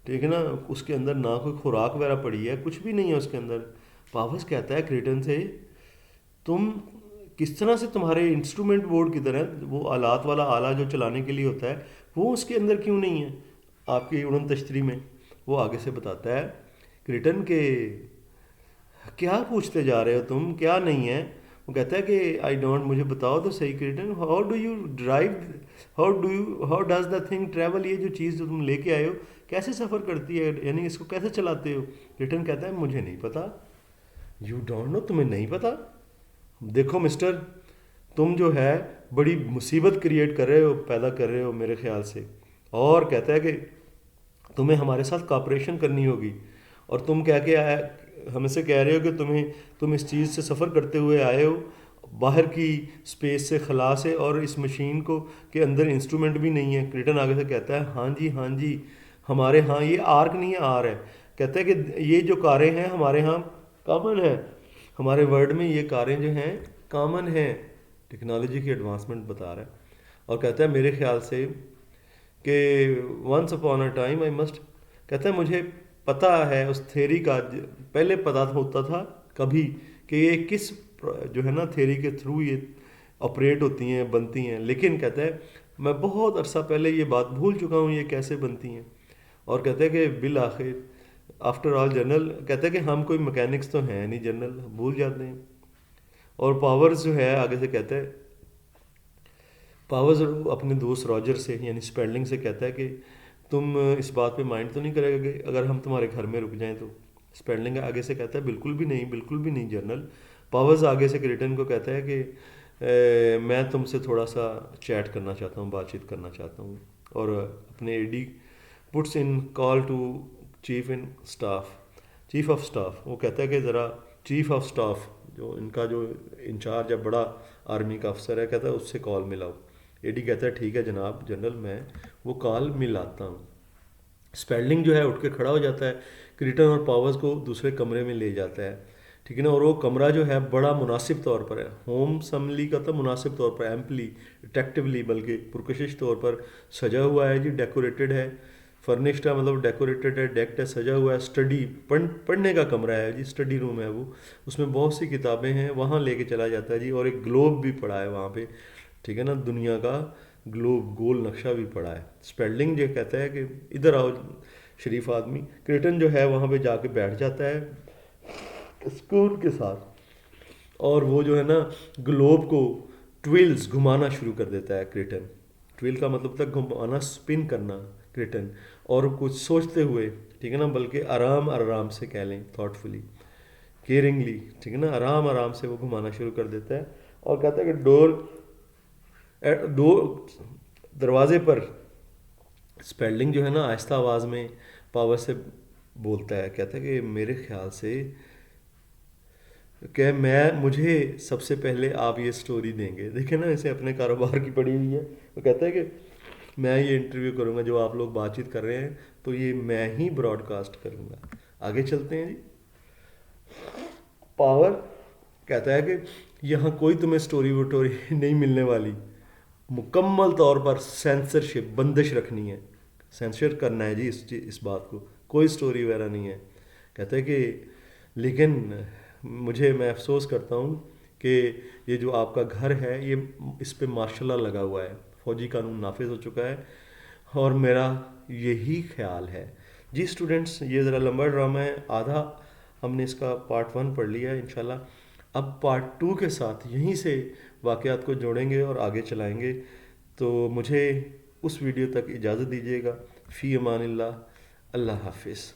ٹھیک ہے نا، اس کے اندر نہ کوئی خوراک وغیرہ پڑی ہے، کچھ بھی نہیں ہے اس کے اندر. پاورس کہتا ہے کریٹن سے، تم کس طرح سے، تمہارے انسٹرومنٹ بورڈ کی طرح وہ آلات والا آلہ جو چلانے کے لیے ہوتا ہے وہ اس کے اندر کیوں نہیں ہے آپ کی اڑن تشتری میں. وہ آگے سے بتاتا ہے کریٹن کے کیا پوچھتے جا رہے ہو تم، کیا نہیں ہے. وہ کہتا ہے کہ آئی ڈونٹ، مجھے بتاؤ تو صحیح cretin, how do you drive, how does the thing travel, یہ جو چیز جو تم لے کے آئے ہو کیسے سفر کرتی ہے، یعنی اس کو کیسے چلاتے ہو. کریٹن کہتا ہے مجھے نہیں پتا. یو ڈونٹ نو، تمہیں نہیں پتا. دیکھو مسٹر، تم جو ہے بڑی مصیبت کریٹ کر رہے ہو، پیدا کر رہے ہو میرے خیال سے. اور کہتا ہے کہ تمہیں ہمارے ساتھ کاپریشن کرنی ہوگی. اور تم کہہ کے ہمیں سے کہہ رہے ہو کہ تم اس چیز سے سفر کرتے ہوئے آئے ہو باہر کی اسپیس سے، خلا سے، اور اس مشین کو کے اندر انسٹرومنٹ بھی نہیں ہے. کریٹن آگے سے کہتا ہے ہاں جی ہاں جی، ہمارے ہاں یہ آرک نہیں ہے، آر ہے. کہتا ہے کہ یہ جو کاریں ہیں ہمارے ہاں کامن ہے، ہمارے ورلڈ میں یہ کاریں جو ہیں کامن ہیں. ٹیکنالوجی کی ایڈوانسمنٹ بتا رہا ہے. اور کہتا ہے میرے خیال سے کہ once upon a time I must, کہتا ہے مجھے پتہ ہے اس تھیری کا، پہلے پتہ ہوتا تھا کبھی کہ یہ کس جو ہے نا تھیری کے تھرو یہ آپریٹ ہوتی ہیں، بنتی ہیں، لیکن کہتا ہے میں بہت عرصہ پہلے یہ بات بھول چکا ہوں یہ کیسے بنتی ہیں. اور کہتا ہے کہ بالآخر آفٹر آل جنرل، کہتا ہے کہ ہم کوئی مکینکس تو ہیں نہیں جنرل، بھول جاتے ہیں. اور پاورز جو ہے آگے سے کہتا ہے، پاورز اپنے دوست راجر سے یعنی اسپیلڈنگ سے کہتا ہے کہ تم اس بات پہ مائنڈ تو نہیں کرے گا کہ اگر ہم تمہارے گھر میں رک جائیں تو. اسپیلڈنگ آگے سے کہتا ہے بالکل بھی نہیں، بالکل بھی نہیں جنرل. پاورز آگے سے کریٹن کو کہتا ہے کہ میں تم سے تھوڑا سا چیٹ کرنا چاہتا ہوں، بات چیت کرنا چاہتا ہوں. اور اپنے A D puts in call to chief in staff, chief of staff. وہ کہتا ہے کہ ذرا چیف آف اسٹاف جو ان کا جو انچارج ہے، بڑا آرمی کا افسر ہے، کہتا ہے اس سے کال ملاؤ. اے ڈی کہتا ہے ٹھیک ہے جناب جنرل، میں وہ کال ملاتا ہوں. اسپیلڈنگ جو ہے اٹھ کے کھڑا ہو جاتا ہے، کریٹن اور پاورز کو دوسرے کمرے میں لے جاتا ہے، ٹھیک ہے نا. اور وہ کمرہ جو ہے بڑا مناسب طور پر ہے، ہوم سملی کا تو مناسب طور پر، ایمپلی، اٹریکٹیولی، بلکہ پرکشش طور پر سجا ہوا ہے جی، ڈیکوریٹڈ ہے، فرنشڈ ہے، مطلب ڈیکوریٹڈ ہے، ڈیکٹ ہے، سجا ہوا ہے. اسٹڈی، پڑھنے کا کمرہ ہے جی، اسٹڈی روم ہے وہ، اس میں بہت سی کتابیں ہیں، وہاں لے کے چلا جاتا ہے جی. اور ایک گلوب بھی پڑا ہے وہاں پہ، ٹھیک ہے نا، دنیا کا گلوب، گول نقشہ بھی پڑا ہے. اسپیلڈنگ جو کہتا ہے کہ ادھر آؤ شریف آدمی. کریٹن جو ہے وہاں پہ جا کے بیٹھ جاتا ہے اسکول کے ساتھ، اور وہ جو ہے نا گلوب کو ٹویلز گھمانا شروع کر دیتا ہے کریٹن. ٹویل کا مطلب تھا گھمانا، اسپن کرنا کریٹن. اور کچھ سوچتے ہوئے، ٹھیک ہے نا، بلکہ آرام آرام سے کہہ لیں، تھاٹ فلی، کیئرنگلی، ٹھیک ہے نا، آرام آرام سے وہ گھمانا شروع کر دیتا ہے. اور کہتا ہے کہ دروازے پر اسپیلڈنگ جو ہے نا آہستہ آواز میں پاور سے بولتا ہے، کہتا ہے کہ میرے خیال سے کہ مجھے سب سے پہلے آپ یہ سٹوری دیں گے. دیکھیں نا اسے اپنے کاروبار کی پڑی ہوئی ہے. وہ کہتا ہے کہ میں یہ انٹرویو کروں گا، جو آپ لوگ بات چیت کر رہے ہیں تو یہ میں ہی براڈ کاسٹ کروں گا. آگے چلتے ہیں جی. پاور کہتا ہے کہ یہاں کوئی تمہیں سٹوری وٹوری نہیں ملنے والی، مکمل طور پر سینسرشپ، بندش رکھنی ہے، سینسر کرنا ہے جی اس بات کو، کوئی سٹوری وغیرہ نہیں ہے. کہتا ہے کہ لیکن میں افسوس کرتا ہوں کہ یہ جو آپ کا گھر ہے یہ اس پہ مارشل لا لگا ہوا ہے، فوجی قانون نافذ ہو چکا ہے، اور میرا یہی خیال ہے جی اسٹوڈنٹس، یہ ذرا لمبا ڈرامہ ہے، آدھا ہم نے اس کا پارٹ 1 پڑھ لیا ہے انشاءاللہ. اب پارٹ 2 کے ساتھ یہیں سے واقعات کو جوڑیں گے اور آگے چلائیں گے. تو مجھے اس ویڈیو تک اجازت دیجیے گا. فی امان اللہ. اللہ حافظ.